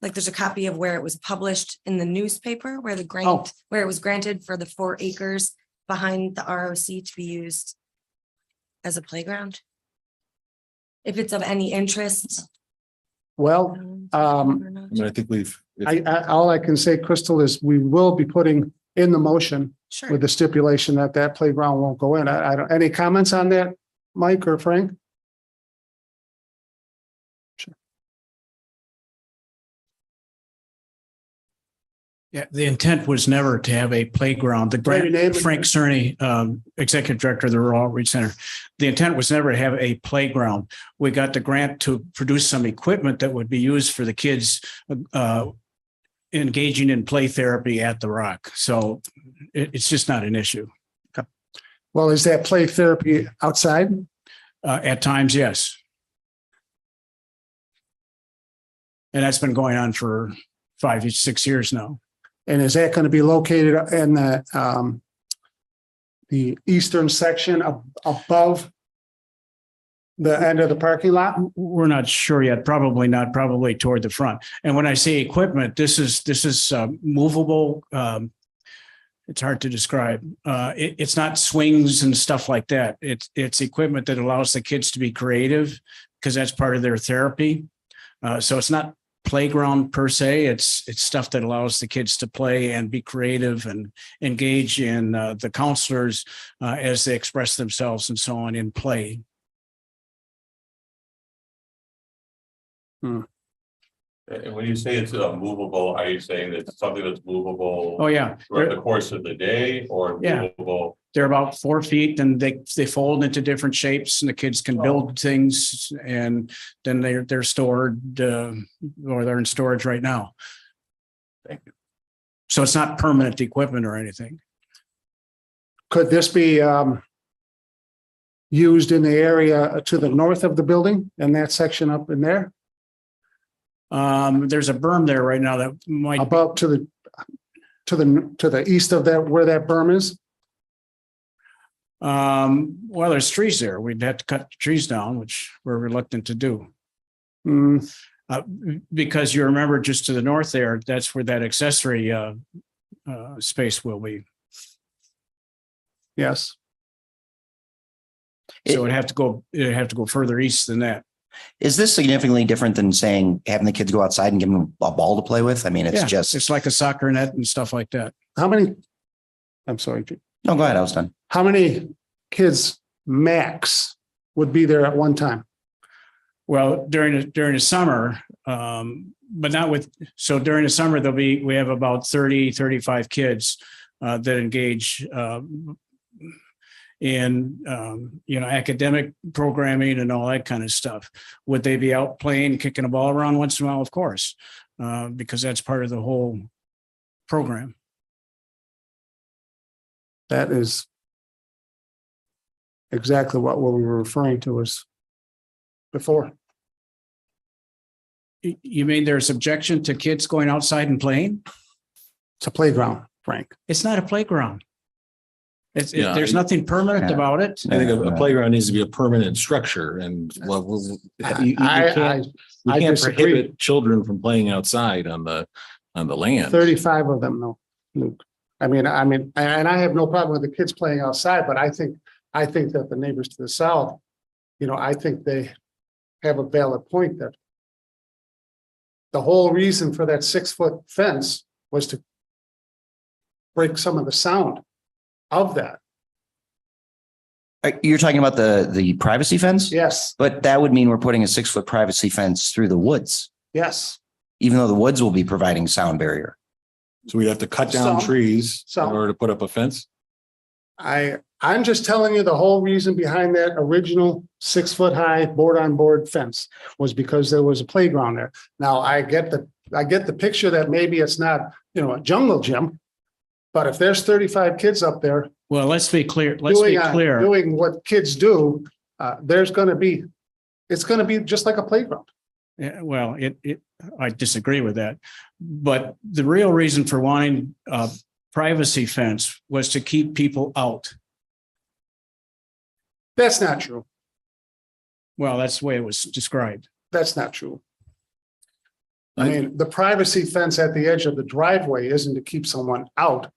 Like there's a copy of where it was published in the newspaper, where the grant, where it was granted for the 4 acres behind the ROC to be used as a playground. If it's of any interest. Well, I mean, I think all I can say, Crystal, is we will be putting in the motion Sure. with the stipulation that that playground won't go in. I don't, any comments on that, Mike or Frank? Yeah, the intent was never to have a playground. The What's your name? grant, Frank Cerny, Executive Director of the Rural Outreach Center. The intent was never to have a playground. We got the grant to produce some equipment that would be used for the kids engaging in play therapy at the Rock. So it's just not an issue. Well, is that play therapy outside? At times, yes. And that's been going on for 5 to 6 years now. And is that going to be located in the eastern section above the end of the parking lot? We're not sure yet. Probably not. Probably toward the front. And when I say equipment, this is movable. It's hard to describe. It's not swings and stuff like that. It's equipment that allows the kids to be creative because that's part of their therapy. So it's not playground per se. It's stuff that allows the kids to play and be creative and engage in the counselors as they express themselves and so on in play. And when you say it's movable, are you saying that it's something that's movable? Oh, yeah. Throughout the course of the day or Yeah. movable? They're about 4 feet and they fold into different shapes and the kids can build things and then they're stored or they're in storage right now. Thank you. So it's not permanent equipment or anything. Could this be used in the area to the north of the building and that section up in there? There's a berm there right now that might About to the east of that, where that berm is? well, there's trees there. We'd have to cut the trees down, which we're reluctant to do. Because you remember just to the north there, that's where that accessory space will be. Yes. So it'd have to go further east than that. Is this significantly different than saying having the kids go outside and give them a ball to play with? I mean, it's Yeah, just. it's like a soccer net and stuff like that. How many? I'm sorry. No, go ahead. I was done. How many kids max would be there at one time? Well, during the summer, but not with, so during the summer, we have about 35 kids that engage in, academic programming and all that kind of stuff. Would they be out playing, kicking a ball around once in a while? Of course, because that's part of the whole program. That is exactly what we were referring to as before. You mean there's objection to kids going outside and playing? It's a playground, Frank. It's not a playground. Yeah, there's nothing permanent Yeah. about it. I think a playground needs to be a permanent structure and well, you can't we I can't disagree. prohibit children from playing outside on the land. 35 of them, no, Luke. I mean, and I have no problem with the kids playing outside, but I think that the neighbors to the south, I think they have a valid point that the whole reason for that 6-foot fence was to break some of the sound of that. You're talking about the privacy fence? Yes, But that would mean we're putting a 6-foot privacy fence through the woods, yes. even though the woods will be providing sound barrier. So we'd have to cut down Some. trees in Some. order to put up a fence. I'm just telling you the whole reason behind that original 6-foot high board on board fence was because there was a playground there. Now I get the picture that maybe it's not, a jungle gym. But if there's 35 kids up there Well, let's be clear. Let's be clear. doing what kids do, it's going to be just like a playground. Yeah, well, I disagree with that. But the real reason for wanting a privacy fence was to keep people out. That's not true. Well, that's the way it was described. That's not true. I mean, the privacy fence at the edge of the driveway isn't to keep someone out.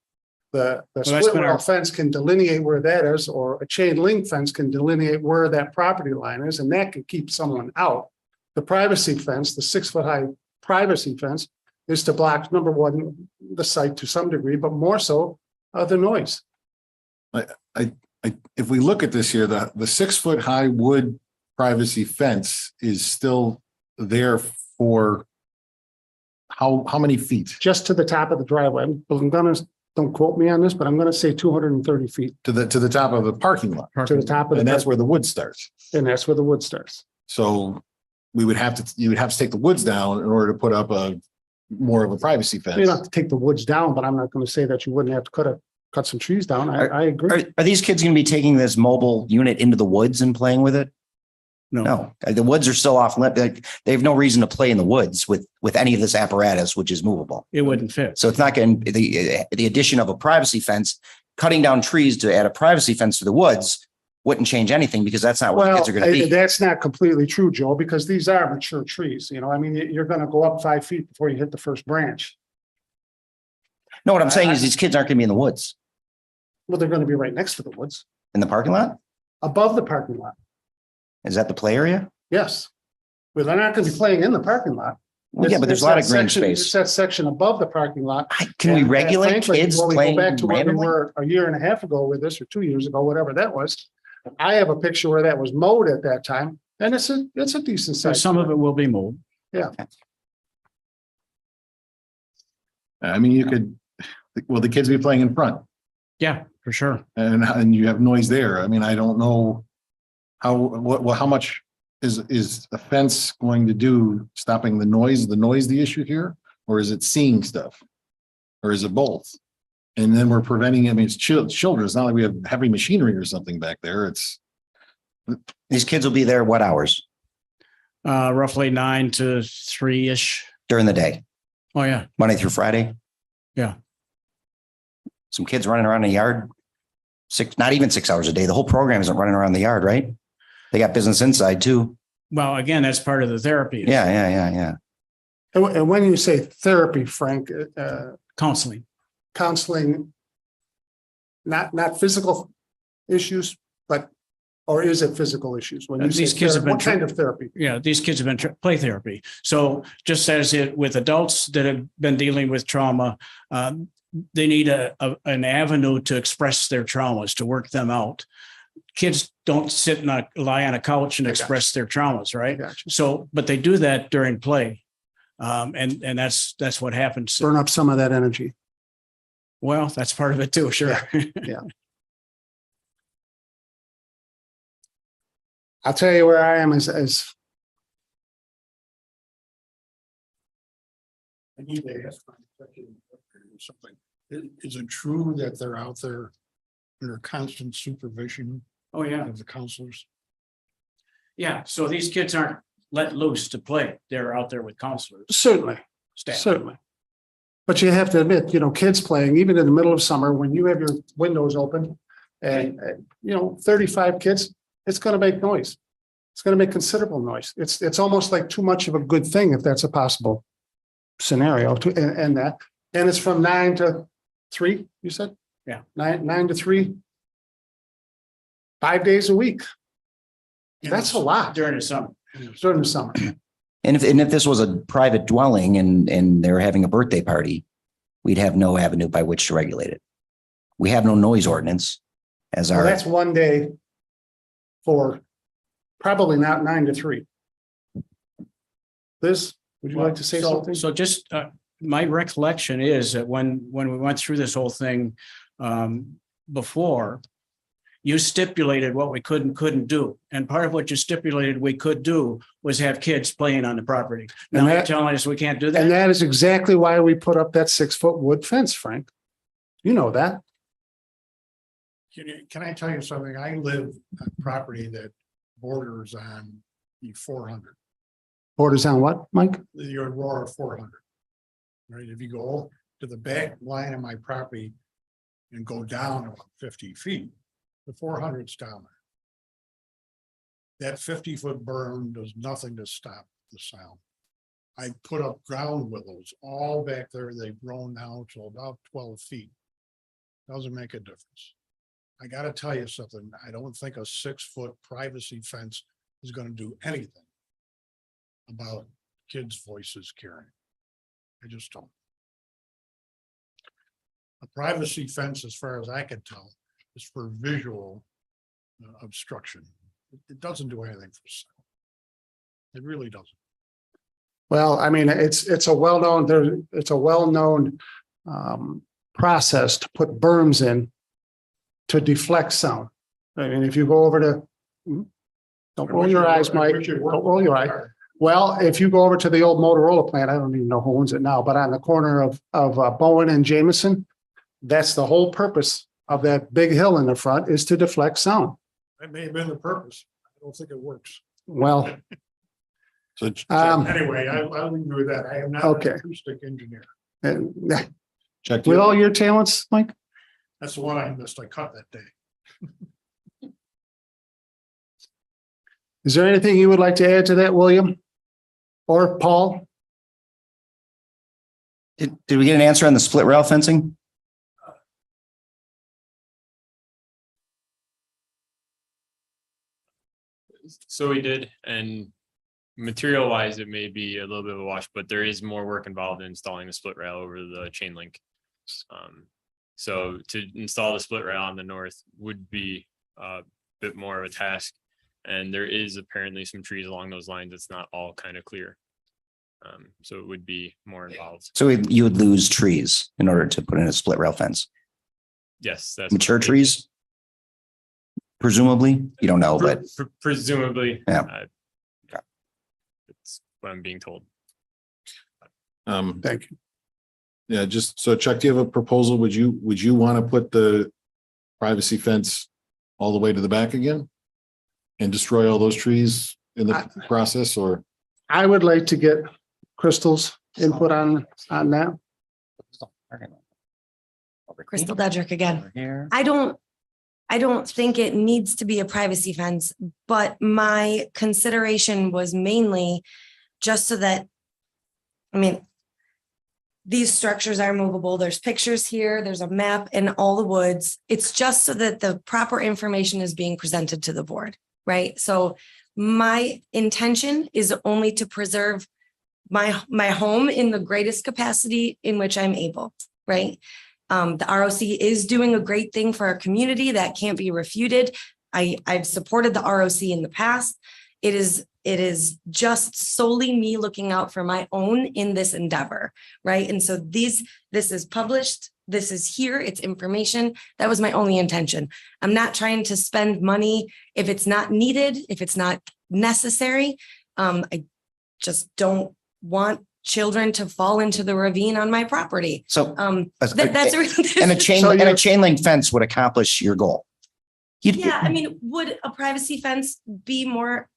The that's split been rail our- fence can delineate where that is, or a chain link fence can delineate where that property line is, and that can keep someone out. The privacy fence, the 6-foot high privacy fence, is to block, number one, the site to some degree, but more so the noise. If we look at this here, the 6-foot high wood privacy fence is still there for how many feet? Just to the top of the driveway. I'm gonna, don't quote me on this, but I'm gonna say 230 feet To the top of the parking lot. to the top of And the, that's where the wood starts. and that's where the wood starts. So you would have to take the woods down in order to put up more of a privacy You fence. don't have to take the woods down, but I'm not gonna say that you wouldn't have to cut some trees down. I agree. Are these kids going to be taking this mobile unit into the woods and playing with it? No, the woods are still off limit. They have no reason to play in the woods with any of this apparatus, which is movable. It wouldn't fit. So it's not going the addition of a privacy fence, cutting down trees to add a privacy fence to the woods wouldn't change anything because that's not where the Well, kids are going to be. that's not completely true, Joe, because these are mature trees. I mean, you're gonna go up 5 feet before you hit the first branch. No, what I'm saying is these kids aren't going to be in the woods, Well, they're gonna be right next to the woods, in the parking lot. above the parking lot. Is that the play area? Yes. Well, they're not gonna be playing in the parking lot. Well, yeah, but there's a lot of green space. It's that section above the parking lot. Can we And regulate frankly, kids when we playing go back to where we randomly? were a year and a half ago with this, or 2 years ago, whatever that was. I have a picture where that was mowed at that time, and it's a decent So size. some of it will be moved. I mean, the kids be playing in front Yeah, for sure. and you have noise there. I mean, I don't know how much is a fence going to do stopping the noise the issue here? Or is it seeing stuff? Or is it both? And then we're preventing, I mean, it's children. It's not like we have heavy machinery or something back there. It's, These kids will be there what hours Roughly 9 to 3-ish. during the day, Oh, yeah. Monday through Friday? Yeah. Some kids running around the yard, not even 6 hours a day. The whole program isn't running around the yard, right? They got business inside too. Well, again, that's part of the therapy. Yeah. And when you say therapy, Frank, Counseling. counseling, not physical issues, or is it physical issues? When you These say kids have therapy, been what kind of therapy? Yeah, these kids have been play therapy. So just as it with adults that have been dealing with trauma, they need an avenue to express their traumas, to work them out. Kids don't sit and lie on a couch and express their traumas, right? Gotcha. So, but they do that during play. And that's what happens. Burn up some of that energy. Well, that's part of it too, sure. Yeah. I'll tell you where I am as I need to ask my executive director something. Is it true that they're out there under constant supervision Oh, yeah. of the counselors? Yeah. So these kids aren't let loose to play. They're out there with counselors, certainly, staff. certainly. But you have to admit, kids playing, even in the middle of summer, when you have your windows open, And, 35 kids, it's gonna make noise. It's gonna make considerable noise. It's almost like too much of a good thing if that's a possible scenario to, and that, and it's from 9 to 3, you said? Yeah. 9 to 3. 5 days a week. That's a lot During the summer. during the summer. And if this was a private dwelling and they're having a birthday party, we'd have no avenue by which to regulate it. We have no noise ordinance as So our, that's one day for probably not 9 to 3. Liz, would you like to say something? So just, my recollection is that when we went through this whole thing, before, you stipulated what we could and couldn't do. And part of what you stipulated we could do was have kids playing on the property. Now And you're that- telling us we can't do And that? that is exactly why we put up that 6-foot wood fence, Frank. You know that. Can I tell you something? I live on property that borders on the 400, Borders on what, Mike? the Aurora 400. Right, if you go to the back line of my property and go down about 50 feet, the 400's down there. That 50-foot berm does nothing to stop the sound. I put up ground willows all back there. They've grown now to about 12 feet. Doesn't make a difference. I gotta tell you something. I don't think a 6-foot privacy fence is gonna do anything about kids' voices carrying. I just don't. A privacy fence, as far as I can tell, is for visual obstruction. It doesn't do anything for sound. It really doesn't. Well, I mean, it's a well-known, process to put berms in to deflect sound. I mean, if you go over to, don't roll your eyes, Mike, don't roll your eyes. Well, if you go over to the old Motorola plant, I don't even know who owns it now, but on the corner of Bowen and Jameson, that's the whole purpose of that big hill in the front, is to deflect sound. That may have been the purpose. I don't think it works. Well, So Anyway, I'll leave you with that. I am not Okay. an acoustic engineer. and check. with all your talents, Mike, That's the one I missed. I cut that day. is there anything you would like to add to that, William? Or Paul? did we get an answer on the split rail fencing? So we did, and material wise, it may be a little bit of a wash, but there is more work involved in installing the split rail over the chain link. So to install the split rail on the north would be a bit more of a task. And there is apparently some trees along those lines. It's not all kind of clear. So it would be more involved. So you would lose trees in order to put in a split rail fence. Yes, that's Mature trees? Presumably, you don't know, but presumably. Yeah. It's what I'm being told. Thank you. Yeah, just so Chuck, do you have a proposal? Would you want to put the privacy fence all the way to the back again? And destroy all those trees in the process, or? I would like to get Crystal's input on that. Crystal Dedrick again. I don't think it needs to be a privacy fence, but my consideration was mainly just so that, I mean, these structures are movable. There's pictures here, there's a map in all the woods. It's just so that the proper information is being presented to the board, right? So my intention is only to preserve my home in the greatest capacity in which I'm able, right? The ROC is doing a great thing for our community that can't be refuted. I've supported the ROC in the past. It is just solely me looking out for my own in this endeavor, right? And so this is published, this is here, it's information. That was my only intention. I'm not trying to spend money if it's not needed, if it's not necessary. I just don't want children to fall into the ravine on my property. so. That's really. And a chain link fence would accomplish your goal. Yeah, I mean, would a privacy fence be more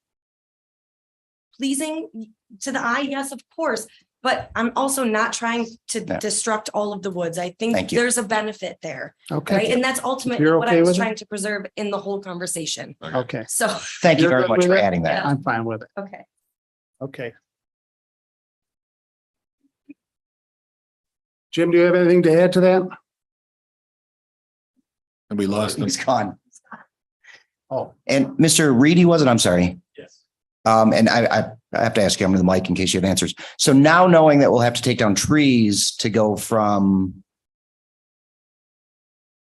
pleasing to the eye? Yes, of course. but I'm also not trying to Yeah. destruct all of the woods. I Thank think you. there's a benefit there, right? Okay, And that's ultimately You're what I okay was with it? trying to preserve in the whole conversation. okay. So, Thank you You're very good much with for it? adding that. I'm fine with it. okay. Okay. Jim, do you have anything to add to that? And we lost them. He's gone. Oh, And Mr. Reedy, was it? I'm sorry. Yes. And I have to ask you under the mic in case you have answers. So now knowing that we'll have to take down trees to go from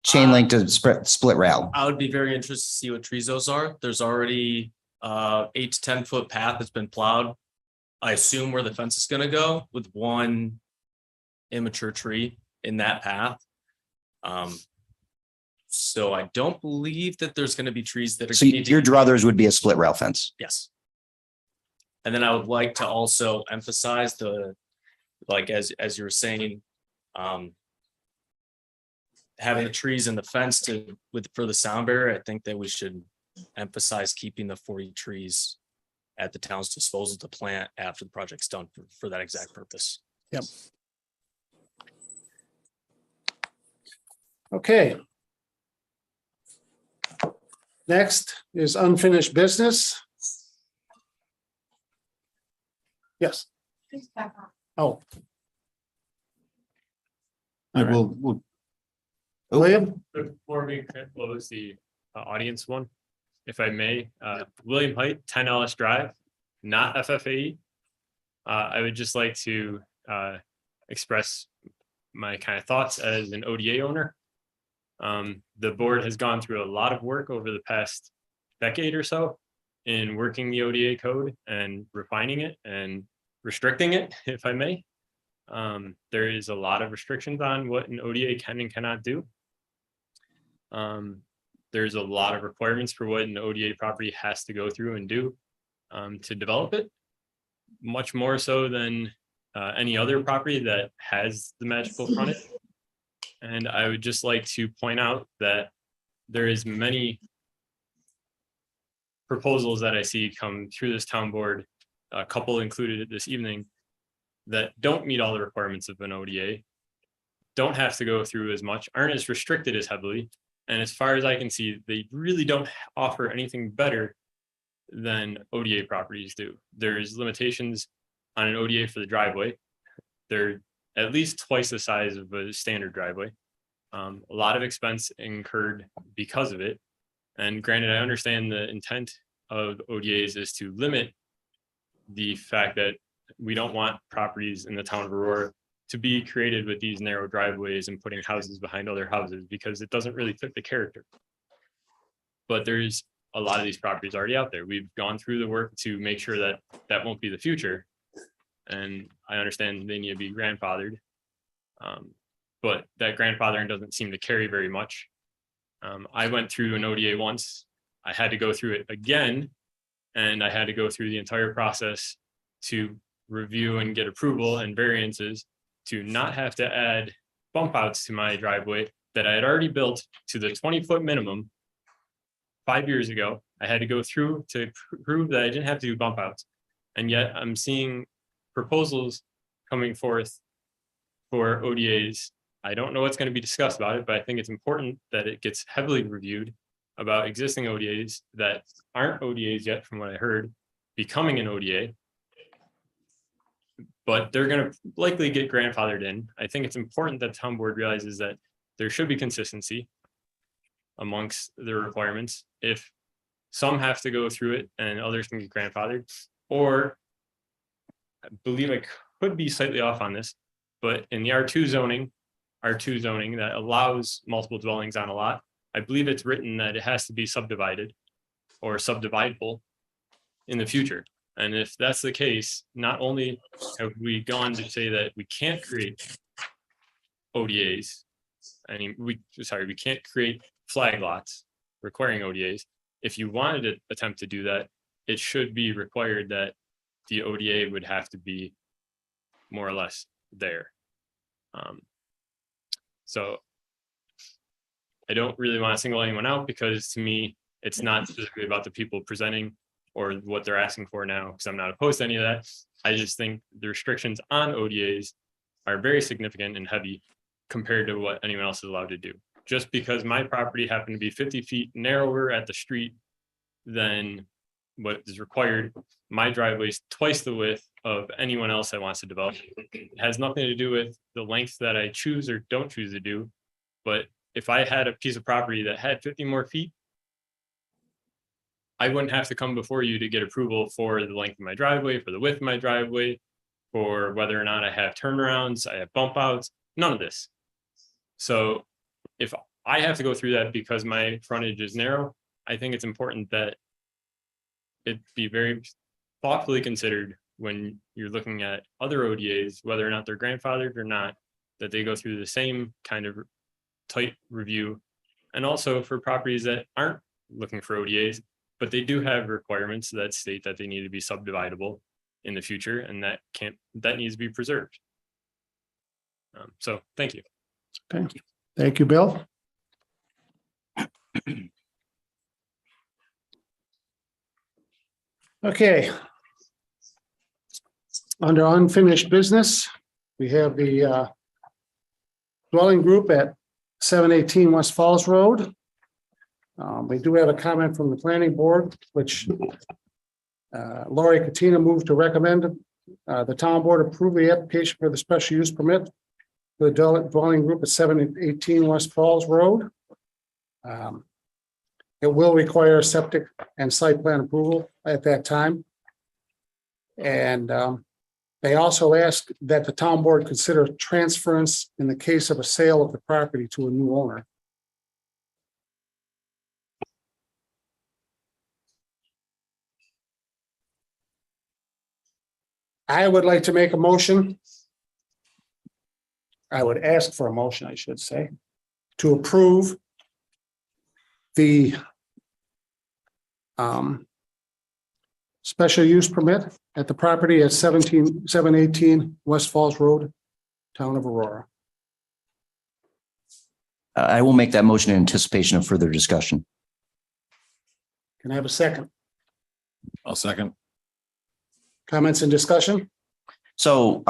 chain link to split rail. I would be very interested to see what trees those are. There's already 8 to 10 foot path that's been plowed. I assume where the fence is gonna go with one immature tree in that path. So I don't believe that there's gonna be trees that are. So your druthers would be a split rail fence. Yes. And then I would like to also emphasize like, as you were saying, having the trees in the fence for the sound barrier, I think that we should emphasize keeping the 40 trees at the town's disposal to plant after the project's done for that exact purpose. yep. Okay. Next is unfinished business. Yes. Oh, I will, William? Before we close the audience one, if I may, William Height, 10 Ellis Drive, not FFAE. I would just like to express my kind of thoughts as an ODA owner. The board has gone through a lot of work over the past decade or so in working the ODA code and refining it and restricting it, if I may. There is a lot of restrictions on what an ODA can and cannot do. There's a lot of requirements for what an ODA property has to go through and do to develop it, much more so than any other property that has the magical frontage. And I would just like to point out that there is many proposals that I see come through this town board, a couple included this evening, that don't meet all the requirements of an ODA, don't have to go through as much, aren't as restricted as heavily. And as far as I can see, they really don't offer anything better than ODA properties do. There's limitations on an ODA for the driveway. They're at least twice the size of a standard driveway. A lot of expense incurred because of it. And granted, I understand the intent of ODAs is to limit the fact that we don't want properties in the town of Aurora to be created with these narrow driveways and putting houses behind other houses, because it doesn't really fit the character. But there's a lot of these properties already out there. We've gone through the work to make sure that that won't be the future. And I understand they need to be grandfathered. But that grandfathering doesn't seem to carry very much. I went through an ODA once. I had to go through it again. And I had to go through the entire process to review and get approval and variances to not have to add bump outs to my driveway that I had already built to the 20-foot minimum 5 years ago. I had to go through to prove that I didn't have to do bump outs. And yet I'm seeing proposals coming forth for ODAs. I don't know what's going to be discussed about it, but I think it's important that it gets heavily reviewed about existing ODAs that aren't ODAs yet, from what I heard, becoming an ODA. But they're going to likely get grandfathered in. I think it's important that town board realizes that there should be consistency amongst the requirements. If some have to go through it and others can get grandfathered, or I believe I could be slightly off on this, but in the R2 zoning that allows multiple dwellings on a lot, I believe it's written that it has to be subdivided or subdividable in the future. And if that's the case, not only have we gone to say that we can't create ODAs, we can't create flag lots requiring ODAs. If you wanted to attempt to do that, it should be required that the ODA would have to be more or less there. So I don't really want to single anyone out, because to me, it's not specifically about the people presenting or what they're asking for now, because I'm not opposed to any of that. I just think the restrictions on ODAs are very significant and heavy compared to what anyone else is allowed to do. Just because my property happened to be 50 feet narrower at the street than what is required, my driveway is twice the width of anyone else that wants to develop. It has nothing to do with the length that I choose or don't choose to do. But if I had a piece of property that had 50 more feet, I wouldn't have to come before you to get approval for the length of my driveway, for the width of my driveway, for whether or not I have turnarounds, I have bump outs, none of this. So if I have to go through that because my frontage is narrow, I think it's important that it be very thoughtfully considered when you're looking at other ODAs, whether or not they're grandfathered or not, that they go through the same kind of tight review. And also for properties that aren't looking for ODAs, but they do have requirements that state that they need to be subdividable in the future, and that needs to be preserved. So thank you. Okay, thank you, Bill. Okay. Under unfinished business, we have the dwelling group at 718 West Falls Road. We do have a comment from the planning board, which Lori Katina moved to recommend the town board approve the application for the special use permit for the dwelling group at 718 West Falls Road. It will require septic and site plan approval at that time. And they also ask that the town board consider transference in the case of a sale of the property to a new owner. I would like to make a motion. I would ask for a motion, I should say, to approve the special use permit at the property at 718 West Falls Road, town of Aurora. I will make that motion in anticipation of further discussion. Can I have a second? I'll second. Comments and discussion? So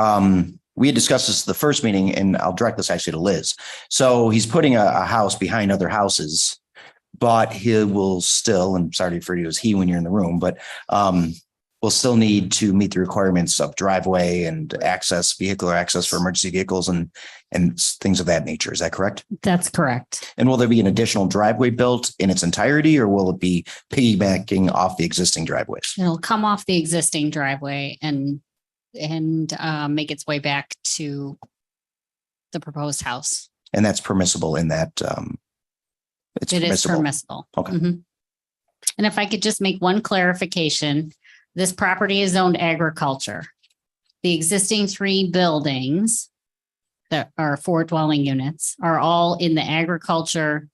we had discussed this at the first meeting, and I'll direct this actually to Liz. So he's putting a house behind other houses, but he will still, and sorry for you as he when you're in the room, but will still need to meet the requirements of driveway and access, vehicular access for emergency vehicles and things of that nature. Is that correct? That's correct. And will there be an additional driveway built in its entirety, or will it be piggybacking off the existing driveways? It'll come off the existing driveway and make its way back to the proposed house. And that's permissible in that It is permissible. Okay. Mhm. And if I could just make one clarification, this property is zoned agriculture. The existing 3 buildings that are 4 dwelling units are all in the agriculture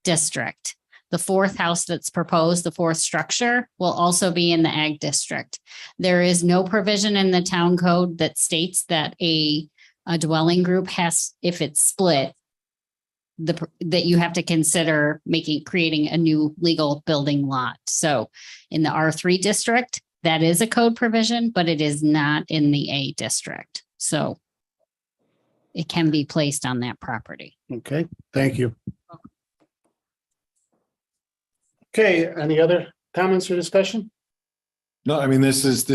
district. The 4th house that's proposed, the 4th structure, will also be in the ag district. There is no provision in the town code that states that a dwelling group has, if it's split, that you have to consider creating a new legal building lot. So in the R3 district, that is a code provision, but it is not in the A district. So it can be placed on that property. Okay, thank you. Okay, any other comments or discussion? No, I mean, this is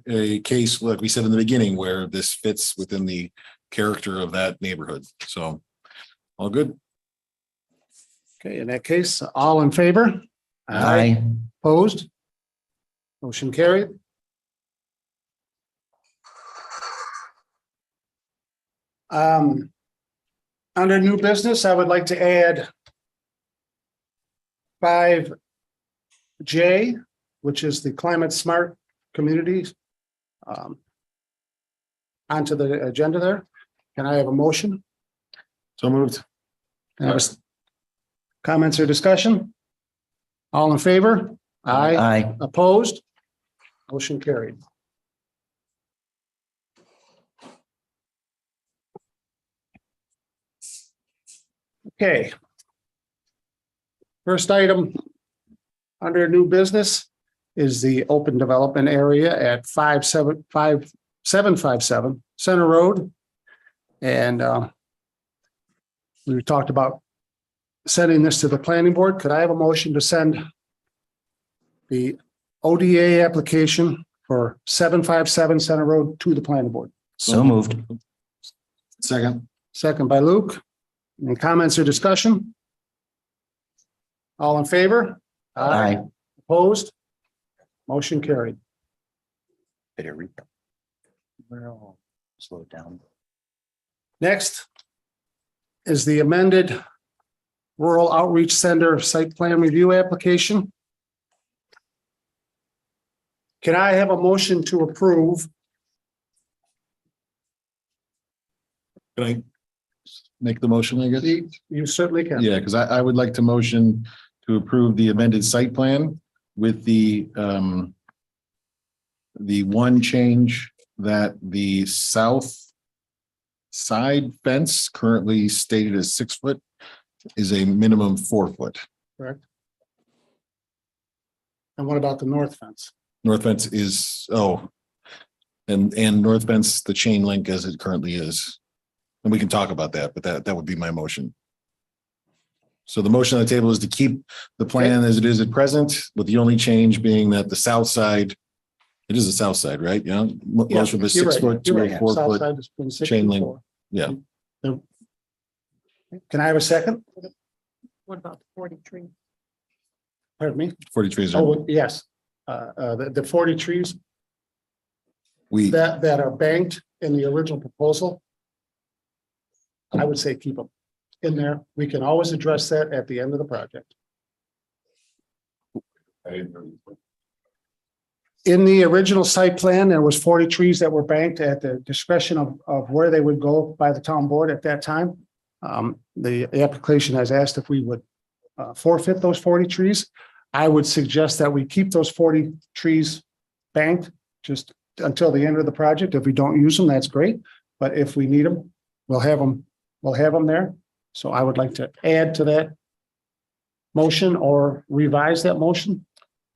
a case, like we said in the beginning, where this fits within the character of that neighborhood. So all good. Okay, in that case, all in favor? Aye. Opposed? Motion carried. Under new business, I would like to add 5J, which is the climate smart communities, onto the agenda there. Can I have a motion? So moved. Can I have comments or discussion? All in favor? Aye. Aye. Opposed? Motion carried. Okay. First item under new business is the open development area at 757 Center Road. And we talked about sending this to the planning board. Could I have a motion to send the ODA application for 757 Center Road to the planning board? So moved. Second. Second by Luke. Any comments or discussion? All in favor? Aye. Opposed? Motion carried. Better read. Well, slow it down. Next is the amended Rural Outreach Center Site Plan Review application. Can I have a motion to approve? Can I make the motion, I guess? You certainly can. Yeah, because I would like to motion to approve the amended site plan with the one change that the south side fence currently stated as 6 foot is a minimum 4 foot. Correct. And what about the north fence? North fence is, and north fence, the chain link as it currently is. And we can talk about that, but that would be my motion. So the motion on the table is to keep the plan as it is at present, with the only change being that the south side, it is the south side, right? Yeah. Most of the 6 foot to a 4 foot chain link. Yeah. Can I have a second? What about the 40 trees? Pardon me? 40 trees. Oh, yes. The 40 trees We, that are banked in the original proposal, I would say keep them in there. We can always address that at the end of the project. In the original site plan, there was 40 trees that were banked at the discretion of where they would go by the town board at that time. The application has asked if we would forfeit those 40 trees. I would suggest that we keep those 40 trees banked just until the end of the project. If we don't use them, that's great. But if we need them, we'll have them there. So I would like to add to that motion or revise that motion.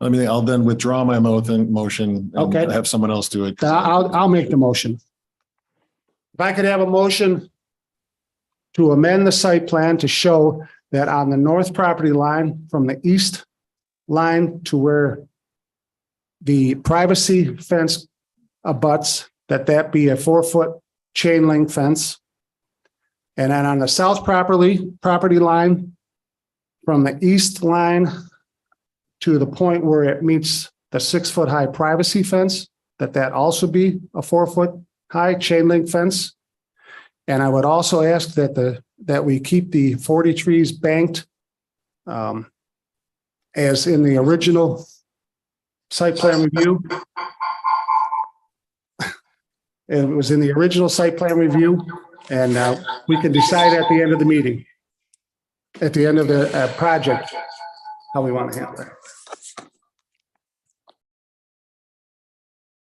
I'll then withdraw my motion. And Okay. have someone else do it. I'll make the motion. If I could have a motion to amend the site plan to show that on the north property line from the east line to where the privacy fence abuts, that be a 4 foot chain link fence. And then on the south property line from the east line to the point where it meets the 6 foot high privacy fence, that also be a 4 foot high chain link fence. And I would also ask that we keep the 40 trees banked as in the original site plan review. It was in the original site plan review, and we can decide at the end of the meeting, at the end of the project, how we want to handle it.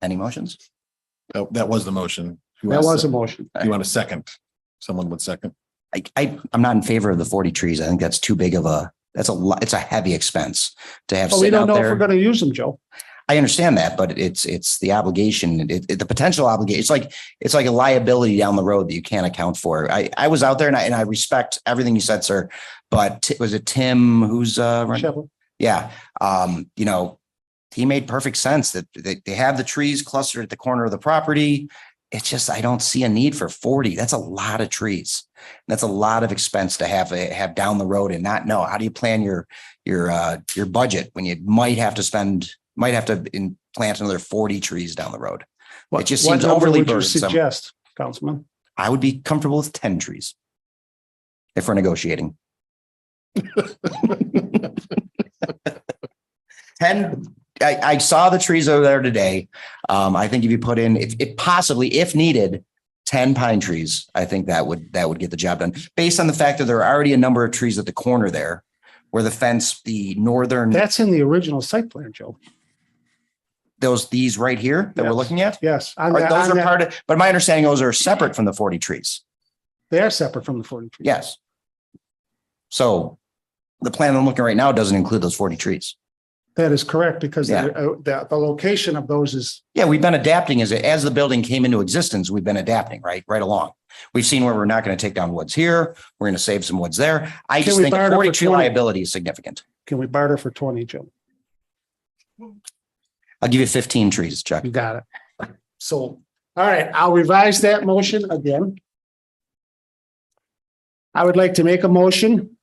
Any motions? Oh, that was the motion. That was a motion. You want a second? Someone would second. I'm not in favor of the 40 trees. I think that's too big of that's a lot. It's a heavy expense to have. But we sit don't out know if there. we're going to use them, Joe. I understand that, but it's the obligation, the potential obligation. It's like a liability down the road that you can't account for. I was out there and I respect everything you said, sir. But was it Tim who's running? Shepherd. Yeah. He made perfect sense that they have the trees clustered at the corner of the property. It's just, I don't see a need for 40. That's a lot of trees. That's a lot of expense to have down the road and not know. How do you plan your budget when you might have to plant another 40 trees down the road? It just seems overly would you burdensome. suggest, Councilman? I would be comfortable with 10 trees if we're negotiating. 10. I saw the trees over there today. I think if you put in, if possibly, if needed, 10 pine trees, I think that would get the job done. Based on the fact that there are already a number of trees at the corner there, where the fence, the northern. That's in the original site plan, Joe. These right here that we're Yes. looking at. Yes. Those are part of. But my understanding, those are separate from the 40 trees. They are separate from the 40 trees. Yes. So the plan I'm looking right now doesn't include those 40 trees. That is correct, because Yeah. the location of those is, Yeah, we've been adapting as the building came into existence, we've been adapting right along. We've seen where we're not going to take down woods here. We're going to save some woods there. I Can just we think barter for 40 tree 20? liability is significant. can we barter for 20, Jim? I'll give you 15 trees, Chuck. You got it. So, all right, I'll revise that motion again. I would like to make a motion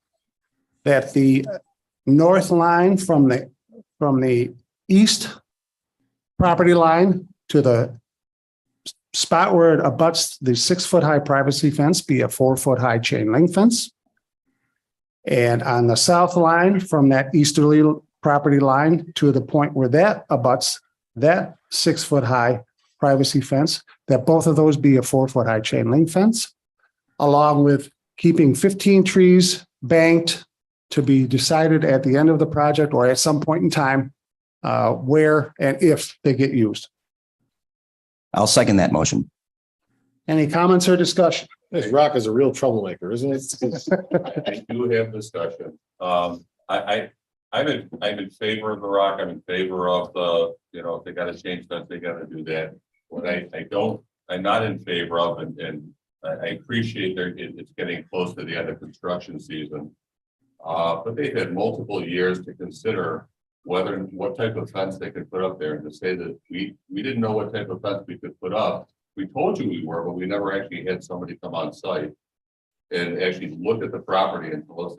that the north line from the east property line to the spot where it abuts the 6-foot high privacy fence be a 4-foot high chain link fence. And on the south line from that easterly property line to the point where that abuts that 6-foot high privacy fence, that both of those be a 4-foot high chain link fence, along with keeping 15 trees banked to be decided at the end of the project or at some point in time, where and if they get used. I'll second that motion. Any comments or discussion? This rock is a real troublemaker, isn't it? I do have discussion. I'm in favor of the rock. I'm in favor of the, if they gotta change that, they gotta do that. What I'm not in favor of, and I appreciate it's getting close to the end of construction season. But they've had multiple years to consider what type of fence they could put up there, and to say that we didn't know what type of fence we could put up. We told you we were, but we never actually had somebody come on site and actually look at the property and tell us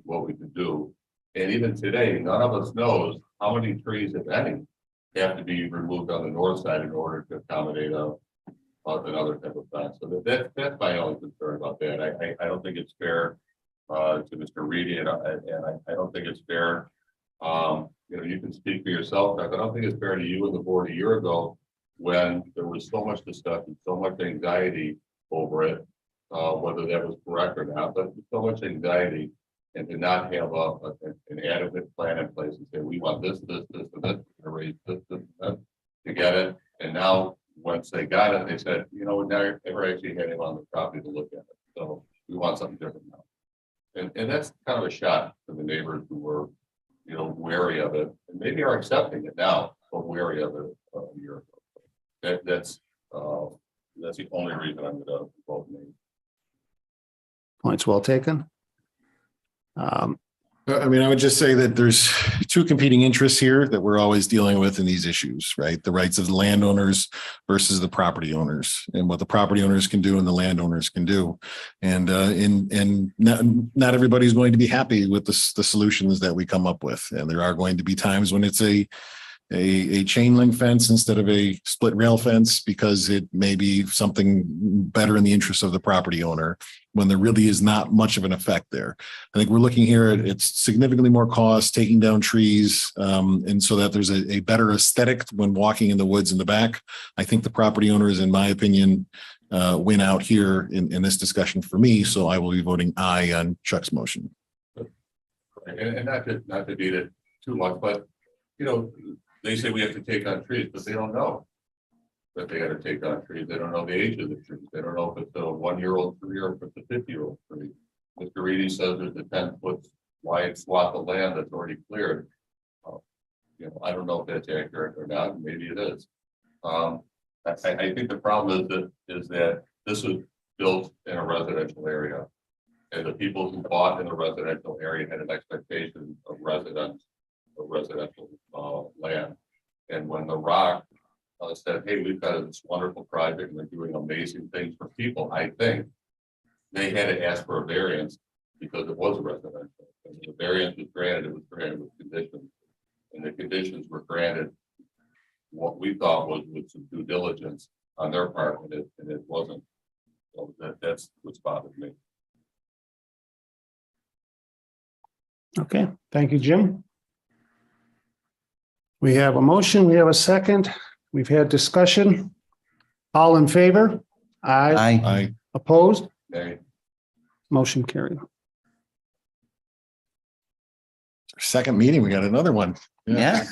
what we could do. And even today, none of us knows how many trees, if any, have to be removed on the north side in order to accommodate another type of fence. So that's my only concern about that. I don't think it's fair to Mr. Reedy, and I don't think it's fair. You can speak for yourself, but I don't think it's fair to you and the board a year ago when there was so much discussion, so much anxiety over it, whether that was correct or not, but so much anxiety, and to not have an adequate plan in place and say, we want this, and this, to raise this, to get it. And now, once they got it, they said, we never actually had him on the property to look at it. So we want something different now. And that's kind of a shot to the neighbors who were, wary of it, and maybe are accepting it now, but wary of it a year ago. That's the only reason I'm going to vote no. Points well taken. I would just say that there's two competing interests here that we're always dealing with in these issues, right? The rights of the landowners versus the property owners, and what the property owners can do and the landowners can do. And not everybody's going to be happy with the solutions that we come up with. And there are going to be times when it's a chain link fence instead of a split rail fence, because it may be something better in the interest of the property owner, when there really is not much of an effect there. I think we're looking here at it's significantly more cost, taking down trees, and so that there's a better aesthetic when walking in the woods in the back. I think the property owners, in my opinion, win out here in this discussion for me. So I will be voting aye on Chuck's motion. And not to beat it too much, but they say we have to take on trees, but they don't know that they got to take on trees. They don't know the age of the trees. They don't know if it's a 1-year-old tree or if it's a 50-year-old tree. Mr. Reedy says there's a 10-foot wide swath of land that's already cleared. I don't know if that's accurate or not. Maybe it is. I think the problem is that this was built in a residential area, and the people who bought in the residential area had an expectation of residential land. And when the Rock said, hey, we've got this wonderful project and they're doing amazing things for people, I think they had to ask for a variance because it was a residential. And the variance was granted, it was granted with conditions. And the conditions were granted what we thought was with some due diligence on their part, and it wasn't. So that's what's bothered me. Okay, thank you, Jim. We have a motion, we have a second, we've had discussion. All in favor? Aye. Aye. Opposed? Okay. Motion carried. Second meeting, we got another one. Yeah.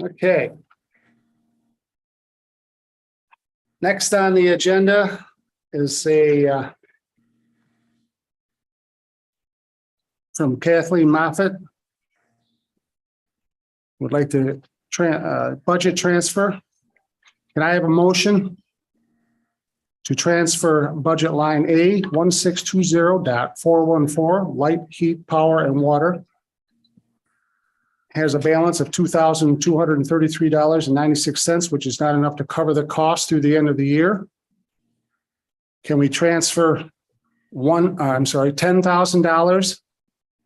Okay. Next on the agenda is from Kathleen Moffett. Would like to budget transfer. Can I have a motion to transfer budget line A 1620.414 light, heat, power, and water? Has a balance of $2,233.96, which is not enough to cover the cost through the end of the year. Can we transfer $10,000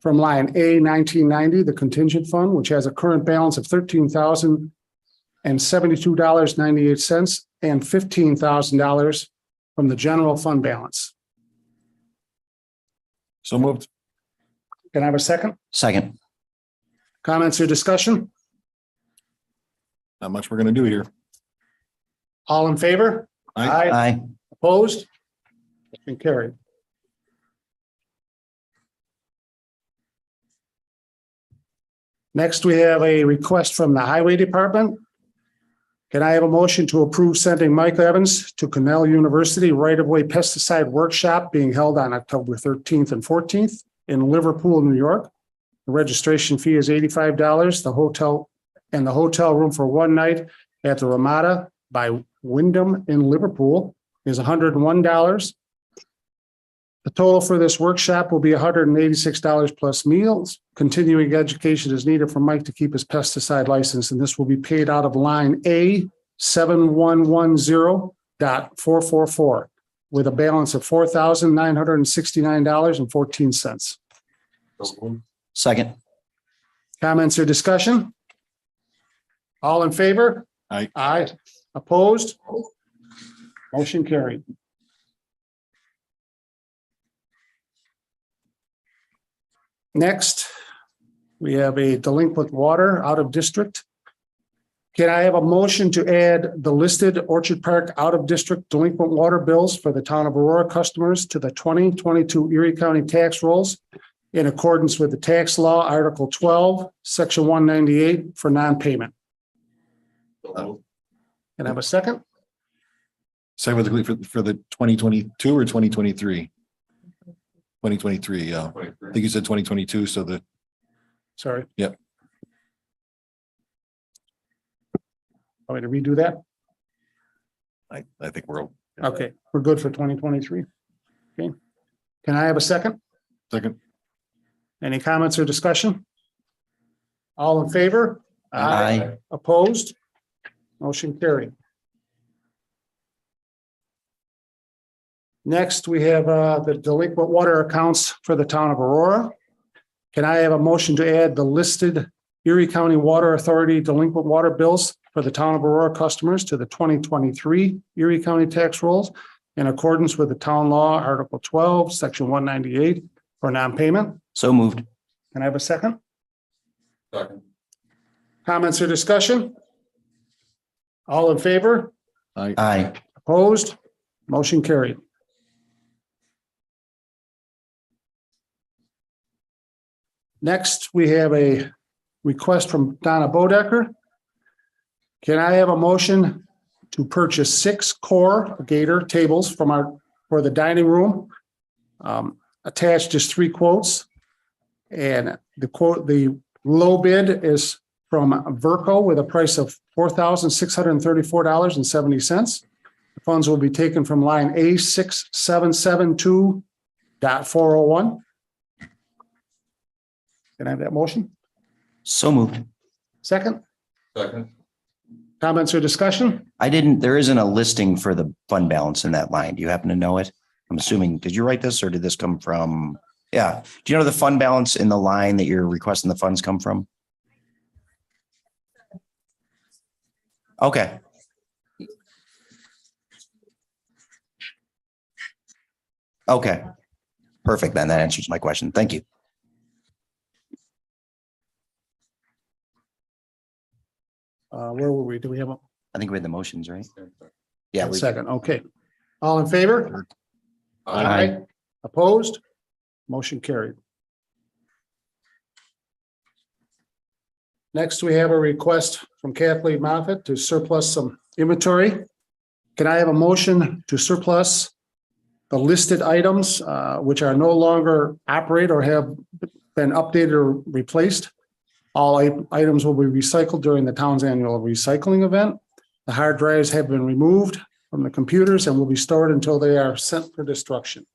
from line A 1990, the contingent fund, which has a current balance of $13,072.98, and $15,000 from the general fund balance? So moved. Can I have a second? Second. Comments or discussion? Not much we're gonna do here. All in favor? Aye. Aye. Opposed? Motion carried. Next, we have a request from the Highway Department. Can I have a motion to approve sending Mike Evans to Cornell University right-of-way pesticide workshop being held on October 13th and 14th in Liverpool, New York? The registration fee is $85. The hotel room for one night at the Ramada by Wyndham in Liverpool is $101. The total for this workshop will be $186 plus meals. Continuing education is needed for Mike to keep his pesticide license, and this will be paid out of line A 7110.444 with a balance of $4,969.14. Second. Comments or discussion? All in favor? Aye. Aye. Opposed? Motion carried. Next, we have a delinquent water out of district. Can I have a motion to add the listed Orchard Park out of district delinquent water bills for the town of Aurora customers to the 2022 Erie County tax rolls in accordance with the tax law, Article 12, Section 198 for non-payment? Can I have a second? Say with the for the 2022 or 2023? 2023, yeah. I think you said 2022, so the, Sorry. Yep. Want me to redo that? I think we're Okay, we're good for 2023. Okay. Can I have a second? second. Any comments or discussion? All in favor? Aye. Opposed? Motion carried. Next, we have the delinquent water accounts for the town of Aurora. Can I have a motion to add the listed Erie County Water Authority delinquent water bills for the town of Aurora customers to the 2023 Erie County tax rolls in accordance with the town law, Article 12, Section 198 for non-payment? So moved. Can I have a second? Second. Comments or discussion? All in favor? Aye. Opposed? Motion carried. Next, we have a request from Donna Bodecker. Can I have a motion to purchase 6 core Gator tables for the dining room? Attached is 3 quotes. And the low bid is from Verco with a price of $4,634.70. The funds will be taken from line A6772.401. Can I have that motion? So moved. Second, Second. comments or discussion? There isn't a listing for the fund balance in that line. Do you happen to know it? I'm assuming, did you write this or did this come from? Yeah. Do you know the fund balance in the line that you're requesting the funds come from? Okay. Okay. Perfect. Then that answers my question. Thank you. Where were we? Do we have a I think we had the motions, right? Yeah. second? Okay. All in favor? Aye. Opposed? Motion carried. Next, we have a request from Kathleen Moffett to surplus some inventory. Can I have a motion to surplus the listed items which are no longer operate or have been updated or replaced. All items will be recycled during the town's annual recycling event. The hard drives have been removed from the computers and will be stored until they are sent for destruction.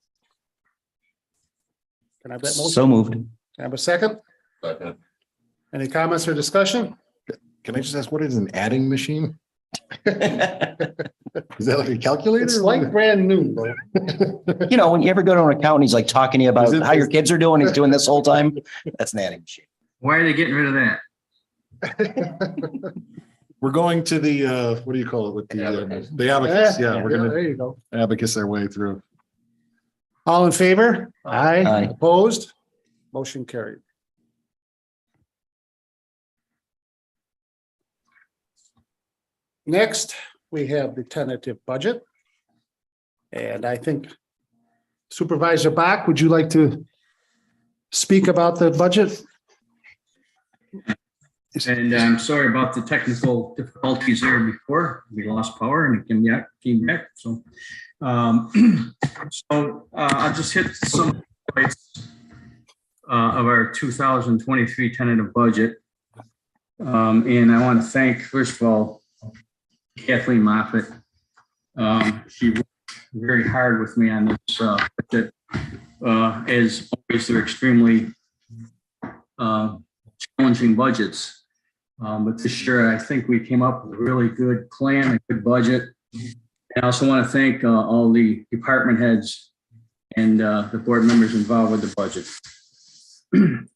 Can I have that motion? So moved. Can I have a second? Second. Any comments or discussion? Can I just ask, what is an adding machine? Is that like a calculator? It's like brand new, bro. You know, when you ever go to an accountant, he's like talking to you about how your kids are doing, he's doing this whole time. That's an adding machine. Why are they getting rid of that? We're going to the, what do you call it with the abacus? Yeah, we're There gonna you go. abacus our way through. All in favor? Aye. Opposed? Motion carried. Next, we have the tentative budget. And I think Supervisor Bach, would you like to speak about the budget? And I'm sorry about the technical difficulties there before. We lost power and it came back. So, I'll just hit some points of our 2023 tentative budget. And I want to thank, first of all, Kathleen Moffett. She worked very hard with me on this budget. As always, they're extremely challenging budgets. But this year, I think we came up with a really good plan, a good budget. And I also want to thank all the department heads and the board members involved with the budget.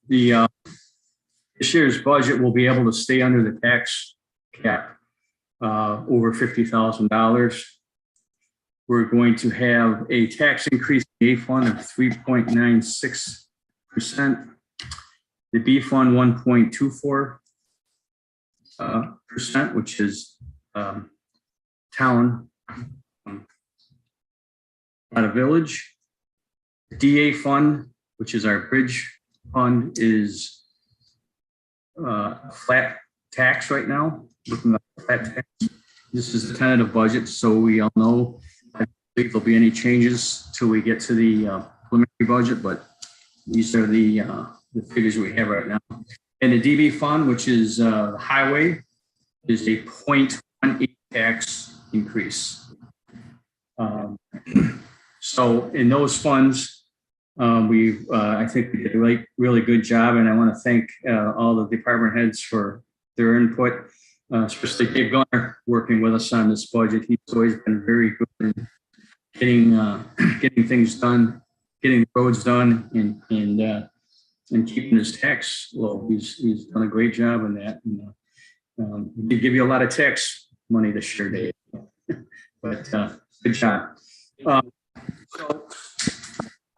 This year's budget will be able to stay under the tax cap over $50,000. We're going to have a tax increase in the A fund of 3.96%. The B fund 1.24%, which is town, not a village. The DA fund, which is our bridge fund, is flat tax right now. Looking at flat tax. This is the tentative budget, so we all know. I don't think there'll be any changes till we get to the preliminary budget, but these are the figures we have right now. And the DB fund, which is the highway, is a 0.18 tax increase. So in those funds, I think we did a really good job, and I want to thank all the department heads for their input, especially Dave Gunner working with us on this budget. He's always been very good in getting things done, getting the roads done, and keeping his tax low. He's done a great job in that. And, we did give you a lot of tax money this year, Dave, but good job. So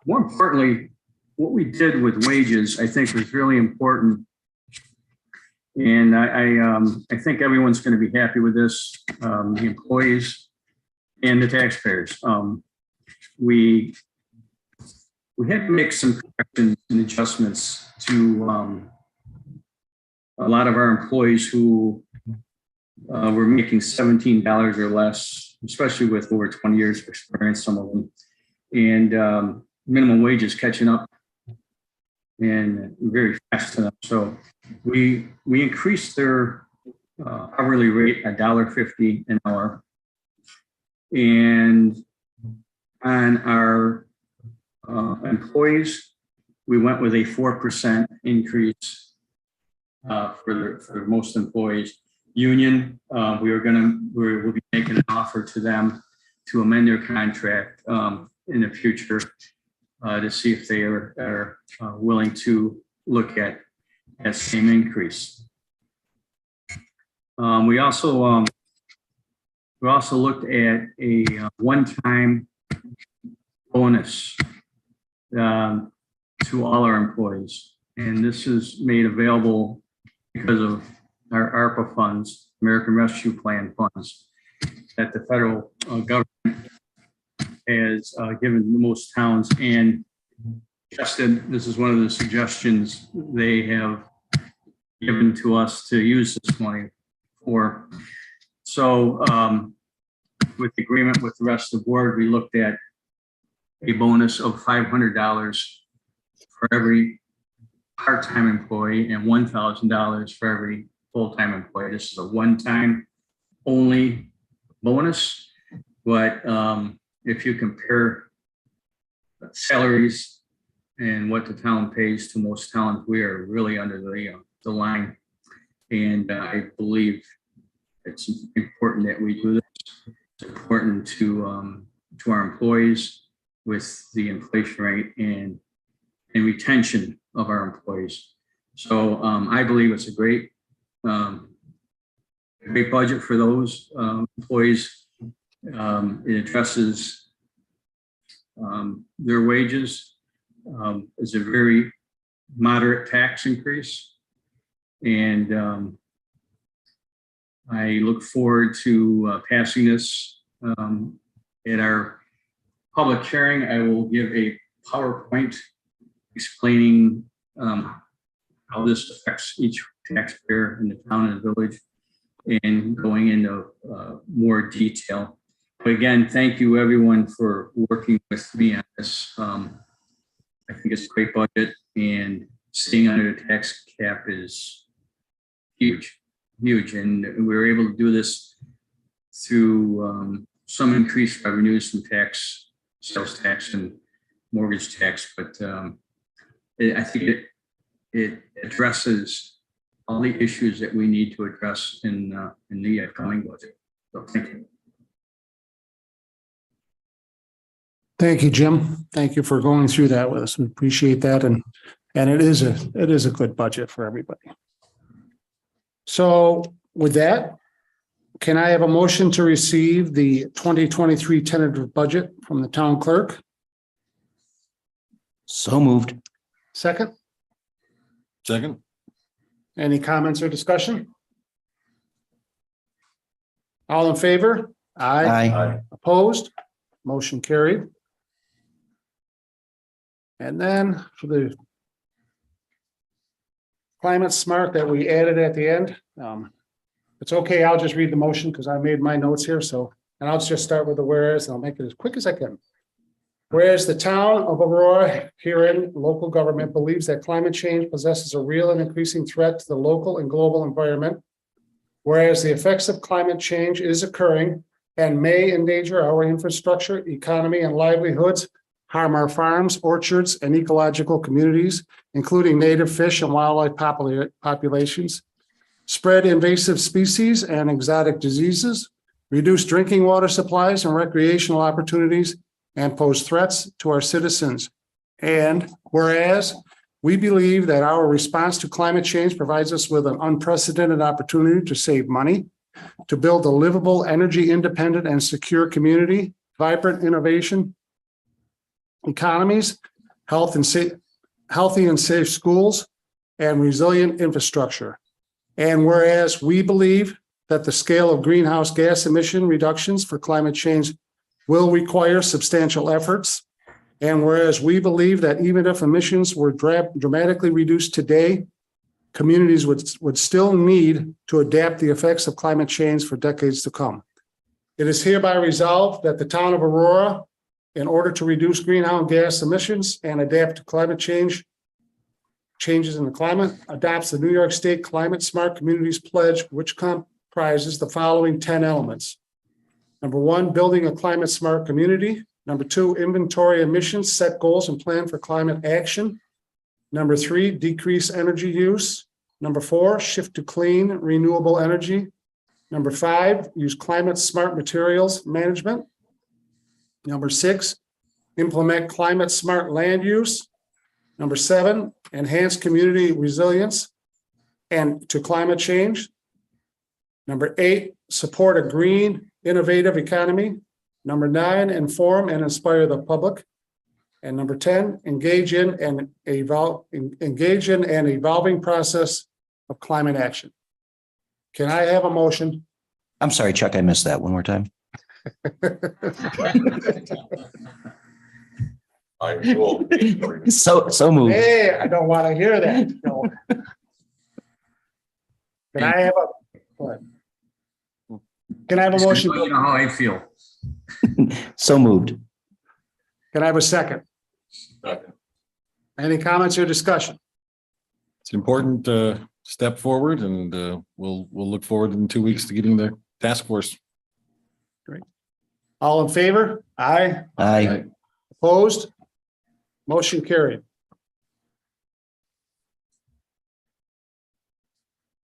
more importantly, what we did with wages, I think, was really important. And I think everyone's going to be happy with this, the employees and the taxpayers. We had to make some corrections and adjustments to a lot of our employees who were making $17 or less, especially with over 20 years of experience, some of them. And minimum wages catching up and very fast to them. So we increased their hourly rate $1.50 an hour. And on our employees, we went with a 4% increase for most employees. Union, we'll be making an offer to them to amend their contract in the future to see if they are willing to look at that same increase. We also looked at a one-time bonus to all our employees, and this is made available because of our ARPA funds, American Rescue Plan funds, that the federal government has given most towns, and suggested this is one of the suggestions they have given to us to use this money for. So with agreement with the rest of the board, we looked at a bonus of $500 for every part-time employee and $1,000 for every full-time employee. This is a one-time only bonus. But if you compare salaries and what the town pays to most towns, we are really under the line. And I believe it's important that we do this. It's important to our employees with the inflation rate and retention of our employees. So I believe it's a great budget for those employees. It addresses their wages. It's a very moderate tax increase. And I look forward to passing this at our public hearing. I will give a PowerPoint explaining how this affects each taxpayer in the town and the village and going into more detail. But again, thank you everyone for working with me on this. I think it's a great budget, and staying under the tax cap is huge. And we were able to do this through some increased revenues from tax, sales tax and mortgage tax. But I think it addresses all the issues that we need to address in the upcoming budget. So thank you. Thank you, Jim. Thank you for going through that with us. We appreciate that. And it is a good budget for everybody. So with that, can I have a motion to receive the 2023 tentative budget from the town clerk? So moved. Second, Second. any comments or discussion? All in favor? Aye. Opposed? Motion carried. And then for the climate smart that we added at the end, it's okay. I'll just read the motion because I made my notes here. So, and I'll just start with the whereas, and I'll make it as quick as I can. Whereas the town of Aurora, herein local government, believes that climate change possesses a real and increasing threat to the local and global environment. Whereas the effects of climate change is occurring and may endanger our infrastructure, economy, and livelihoods, harm our farms, orchards, and ecological communities, including native fish and wildlife populations, spread invasive species and exotic diseases, reduce drinking water supplies and recreational opportunities, and pose threats to our citizens. And whereas we believe that our response to climate change provides us with an unprecedented opportunity to save money, to build a livable, energy independent, and secure community, vibrant innovation, economies, healthy and safe schools, and resilient infrastructure. And whereas we believe that the scale of greenhouse gas emission reductions for climate change will require substantial efforts. And whereas we believe that even if emissions were dramatically reduced today, communities would still need to adapt the effects of climate change for decades to come. It is hereby resolved that the town of Aurora, in order to reduce greenhouse gas emissions and adapt to climate changes in the climate, adopts the New York State Climate Smart Communities Pledge, which comprises the following 10 elements. Number 1, building a climate smart community. Number 2, inventory emissions, set goals and plan for climate action. Number 3, decrease energy use. Number 4, shift to clean, renewable energy. Number 5, use climate smart materials management. Number 6, implement climate smart land use. Number 7, enhance community resilience and to climate change. Number 8, support a green, innovative economy. Number 9, inform and inspire the public. And number 10, engage in an evolving process of climate action. Can I have a motion? I'm sorry, Chuck, I missed that one more time. I will. So moved. Hey, I don't want to hear that. No. Can I have a motion? You know how I feel. So moved. Can I have a second? Second. Any comments or discussion? It's an important step forward, and we'll look forward in 2 weeks to getting the task force. All in favor? Aye. Aye. Opposed? Motion carried.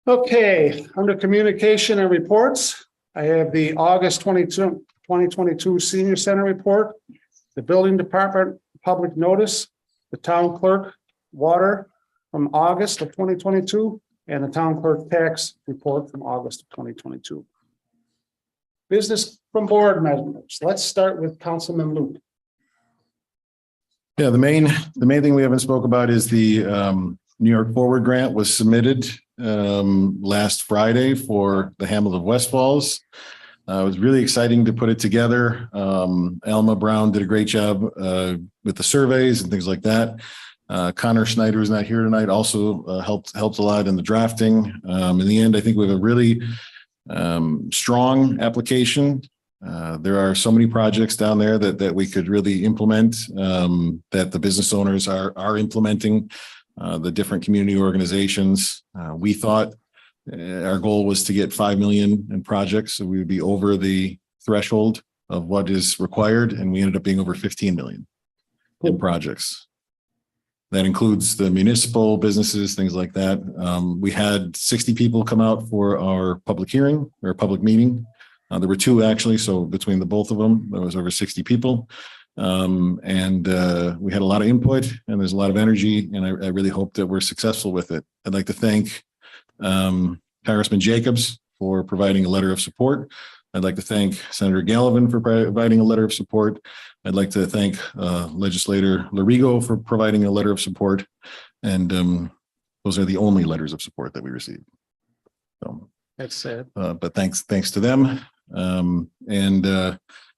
Okay, under communication and reports, I have the August 2022 Senior Center report, the building department public notice, the town clerk water from August of 2022, and the town clerk tax report from August of 2022. Business from board members. Let's start with Councilman Luke. Yeah, the main thing we haven't spoke about is the New York Forward Grant was submitted last Friday for the Hamlet of West Falls. It was really exciting to put it together. Alma Brown did a great job with the surveys and things like that. Connor Snyder is not here tonight, also helped a lot in the drafting. In the end, I think we have a really strong application. There are so many projects down there that we could really implement, that the business owners are implementing, the different community organizations. We thought our goal was to get 5 million in projects, so we would be over the threshold of what is required, and we ended up being over 15 million in projects. That includes the municipal businesses, things like that. We had 60 people come out for our public hearing or public meeting. There were 2 actually, so between the both of them, there was over 60 people. We had a lot of input, and there's a lot of energy, and I really hope that we're successful with it. I'd like to thank Congressman Jacobs for providing a letter of support. I'd like to thank Senator Gallivan for providing a letter of support. I'd like to thank Legislator Larigo for providing a letter of support. And those are the only letters of support that we received. So, That's sad. but thanks to them.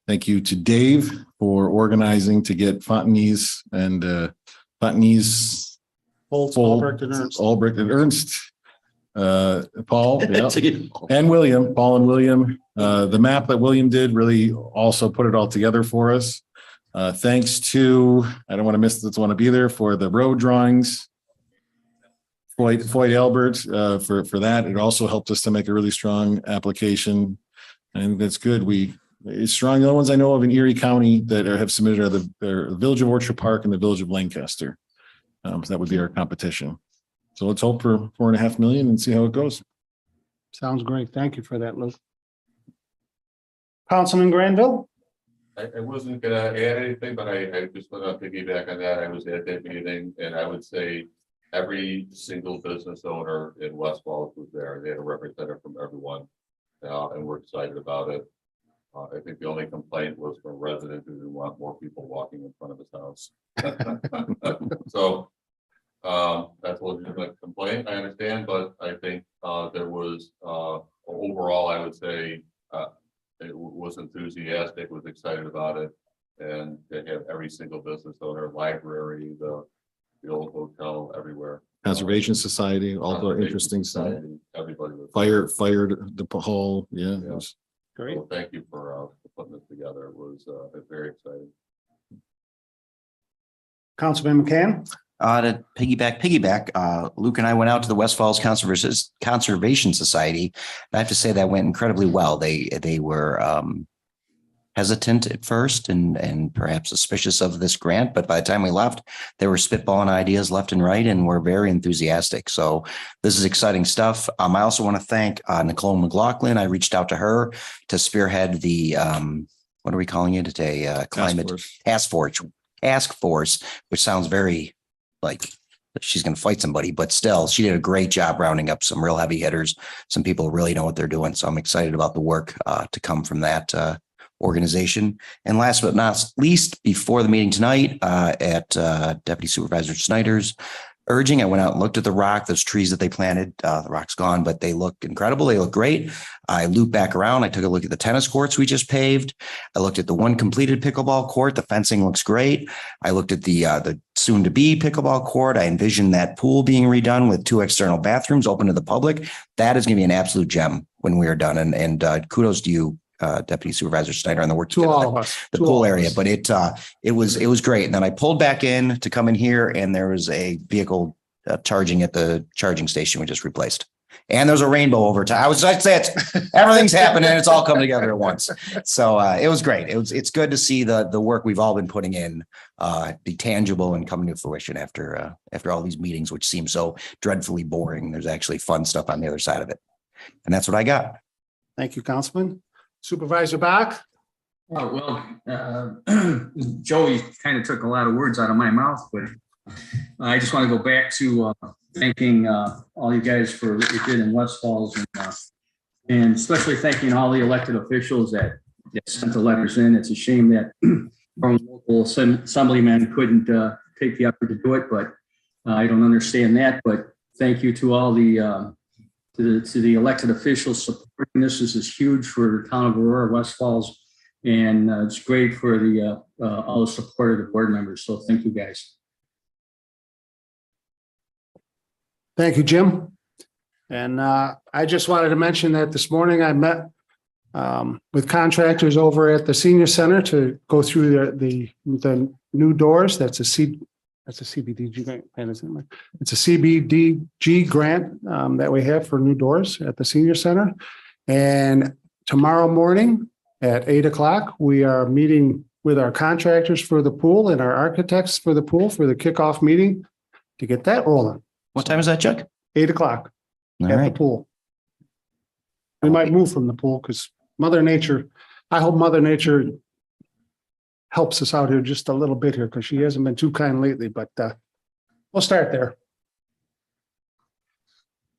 Thank you to Dave for organizing to get Fontenay's and Fontenay's Albrecht and Ernst. Albrecht and Ernst. Paul, yeah, and William, Paul and William. The map that William did really also put it all together for us. Thanks to, I don't want to miss this, want to be there for the road drawings. Floyd Albert for that. It also helped us to make a really strong application. And that's good. It's strong. The only ones I know of in Erie County that have submitted are the Village of Orchard Park and the Village of Lancaster. So that would be our competition. So let's hope for 4.5 million and see how it goes. Sounds great. Thank you for that, Luke. Councilman Granville? I wasn't gonna add anything, but I just want to piggyback on that. I was at that meeting, and I would say every single business owner in West Falls was there. They had a representative from everyone, and we're excited about it. I think the only complaint was from a resident who didn't want more people walking in front of his house. So that's a legitimate complaint, I understand, but I think there was overall, I would say it was enthusiastic, was excited about it, and they have every single business owner, library, the old hotel, everywhere. Conservation Society, all the interesting stuff. Everybody was Fired the hall. Yeah. It was Great. So thank you for putting this together. It was very exciting. Councilman McCann? To piggyback, Luke and I went out to the West Falls Conservation Society. I have to say that went incredibly well. They were hesitant at first and perhaps suspicious of this grant, but by the time we left, they were spitballing ideas left and right and were very enthusiastic. So this is exciting stuff. I also want to thank Nicole McLaughlin. I reached out to her to spearhead the what are we calling it today? Climate task force, which sounds very like she's going to fight somebody, but still, she did a great job rounding up some real heavy hitters, some people who really know what they're doing. So I'm excited about the work to come from that organization. And last but not least, before the meeting tonight, at Deputy Supervisor Snyder's urging, I went out and looked at the rock, those trees that they planted. The rock's gone, but they look incredible. They look great. I looped back around. I took a look at the tennis courts we just paved. I looked at the one completed pickleball court. The fencing looks great. I looked at the soon to be pickleball court. I envisioned that pool being redone with 2 external bathrooms open to the public. That is going to be an absolute gem when we are done. And kudos to you, Deputy Supervisor Snyder, on the work To all of us. the pool area, but it was great. And then I pulled back in to come in here, and there was a vehicle charging at the charging station we just replaced. And there's a rainbow over time. That's it. Everything's happening. It's all coming together at once. So it was great. It's good to see the work we've all been putting in be tangible and coming to fruition after all these meetings, which seem so dreadfully boring. There's actually fun stuff on the other side of it. And that's what I got. Thank you, Councilman. Supervisor Bach? Joey kind of took a lot of words out of my mouth, but I just want to go back to thanking all you guys for what you did in West Falls, and especially thanking all the elected officials that sent the letters in. It's a shame that our local assemblyman couldn't take the effort to do it, but I don't understand that. But thank you to all the to the elected officials supporting this. This is huge for the town of Aurora, West Falls, and it's great for the all the support of the board members. So thank you, guys. Thank you, Jim. And I just wanted to mention that this morning I met with contractors over at the senior center to go through the new doors. That's a CBDG grant. It's a CBDG grant that we have for new doors at the senior center. And tomorrow morning at 8 o'clock, we are meeting with our contractors for the pool and our architects for the pool for the kickoff meeting to get that rolling. What time is that, Chuck? 8 o'clock All at right. the pool. We might move from the pool because Mother Nature, I hope Mother Nature helps us out here just a little bit here because she hasn't been too kind lately, but we'll start there.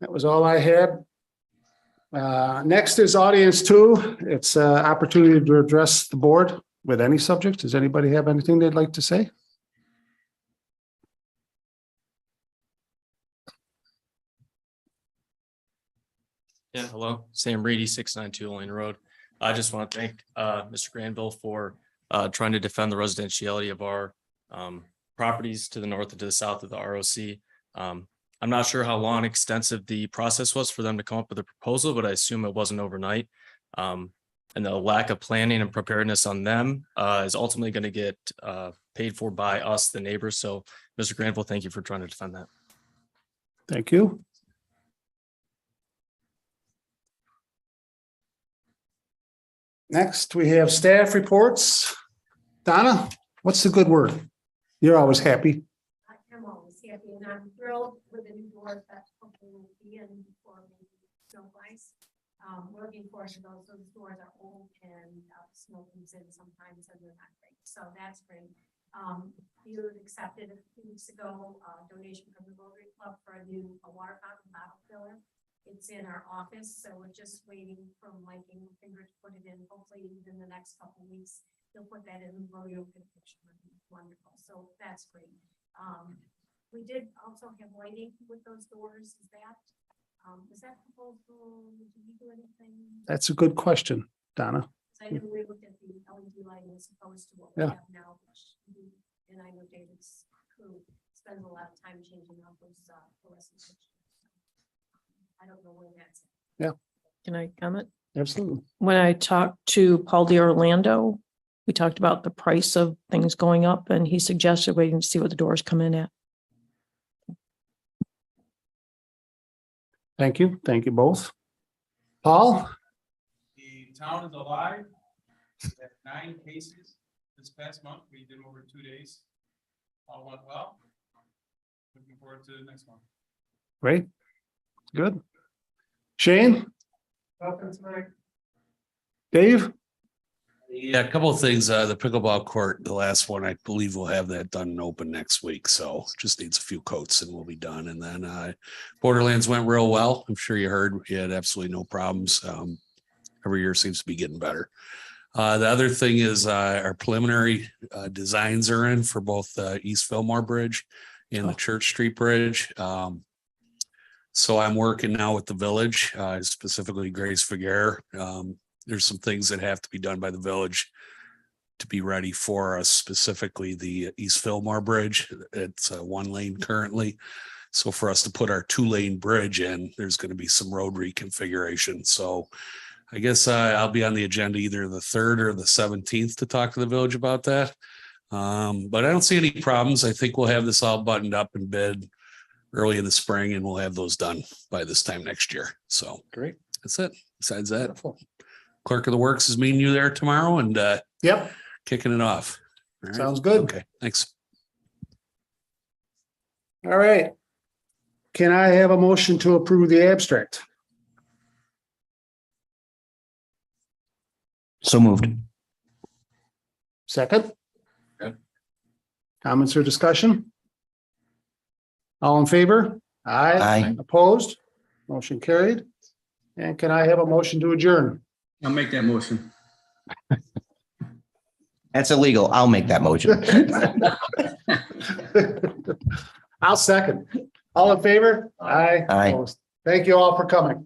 That was all I had. Next is audience 2. It's an opportunity to address the board with any subject. Does anybody have anything they'd like to say? Yeah, hello, Sam Reedy, 692 Lane Road. I just want to thank Mr. Granville for trying to defend the residentiality of our properties to the north and to the south of the ROC. I'm not sure how long extensive the process was for them to come up with a proposal, but I assume it wasn't overnight. And the lack of planning and preparedness on them is ultimately going to get paid for by us, the neighbors. So, Mr. Granville, thank you for trying to defend that. Thank you. Next, we have staff reports. Donna, what's the good word? You're always happy. I'm always happy, and I'm thrilled with the new doors that hopefully will be in before maybe snow flies. We're looking forward to those. Those doors are old and snow comes in sometimes and they're not great. So that's great. You accepted a few weeks ago a donation from the Rotary Club for a new water fountain bottle filler. It's in our office, so we're just waiting for Mike and Finger to put it in. Hopefully within the next couple of weeks, he'll put that in the rodeo picture. Wonderful. So that's great. We did also have lighting with those doors. Is that proposal? Did you do anything? That's a good question, Donna. I know we looked at the LED lighting as opposed to what we have now, and I know David's crew spends a lot of time changing out those fluorescent pictures. I don't know where that's at. Yeah. Can I comment? Absolutely. When I talked to Paul Orlando, we talked about the price of things going up and he suggested waiting to see what the doors come in at. Thank you. Thank you both. Paul? The town is alive. We had 9 cases this past month. We did over 2 days. All went well. Looking forward to the next one. Great. Good. Shane? Dave? Yeah, a couple of things. The pickleball court, the last one, I believe we'll have that done and open next week. So just needs a few coats and we'll be done. And then Borderlands went real well. I'm sure you heard we had absolutely no problems. Every year seems to be getting better. The other thing is our preliminary designs are in for both East Fillmore Bridge and the Church Street Bridge. So I'm working now with the village, specifically Grace Figuer. There's some things that have to be done by the village to be ready for us, specifically the East Fillmore Bridge. It's 1 lane currently. So for us to put our 2-lane bridge in, there's going to be some road reconfiguration. So I guess I'll be on the agenda either the 3rd or the 17th to talk to the village about that. But I don't see any problems. I think we'll have this all buttoned up and bid early in the spring and we'll have those done by this time next year. So Great. that's it. Besides that, clerk of the works is meeting you there tomorrow and Yep, kicking it off. All right. sounds good. Okay, thanks. All right. Can I have a motion to approve the abstract? So moved. Second? Good. Comments or discussion? All in favor? Aye. Opposed? Motion carried. And can I have a motion to adjourn? I'll make that motion. That's illegal. I'll make that motion. I'll second. All in favor? Aye. Aye. Opposed? Thank you all for coming.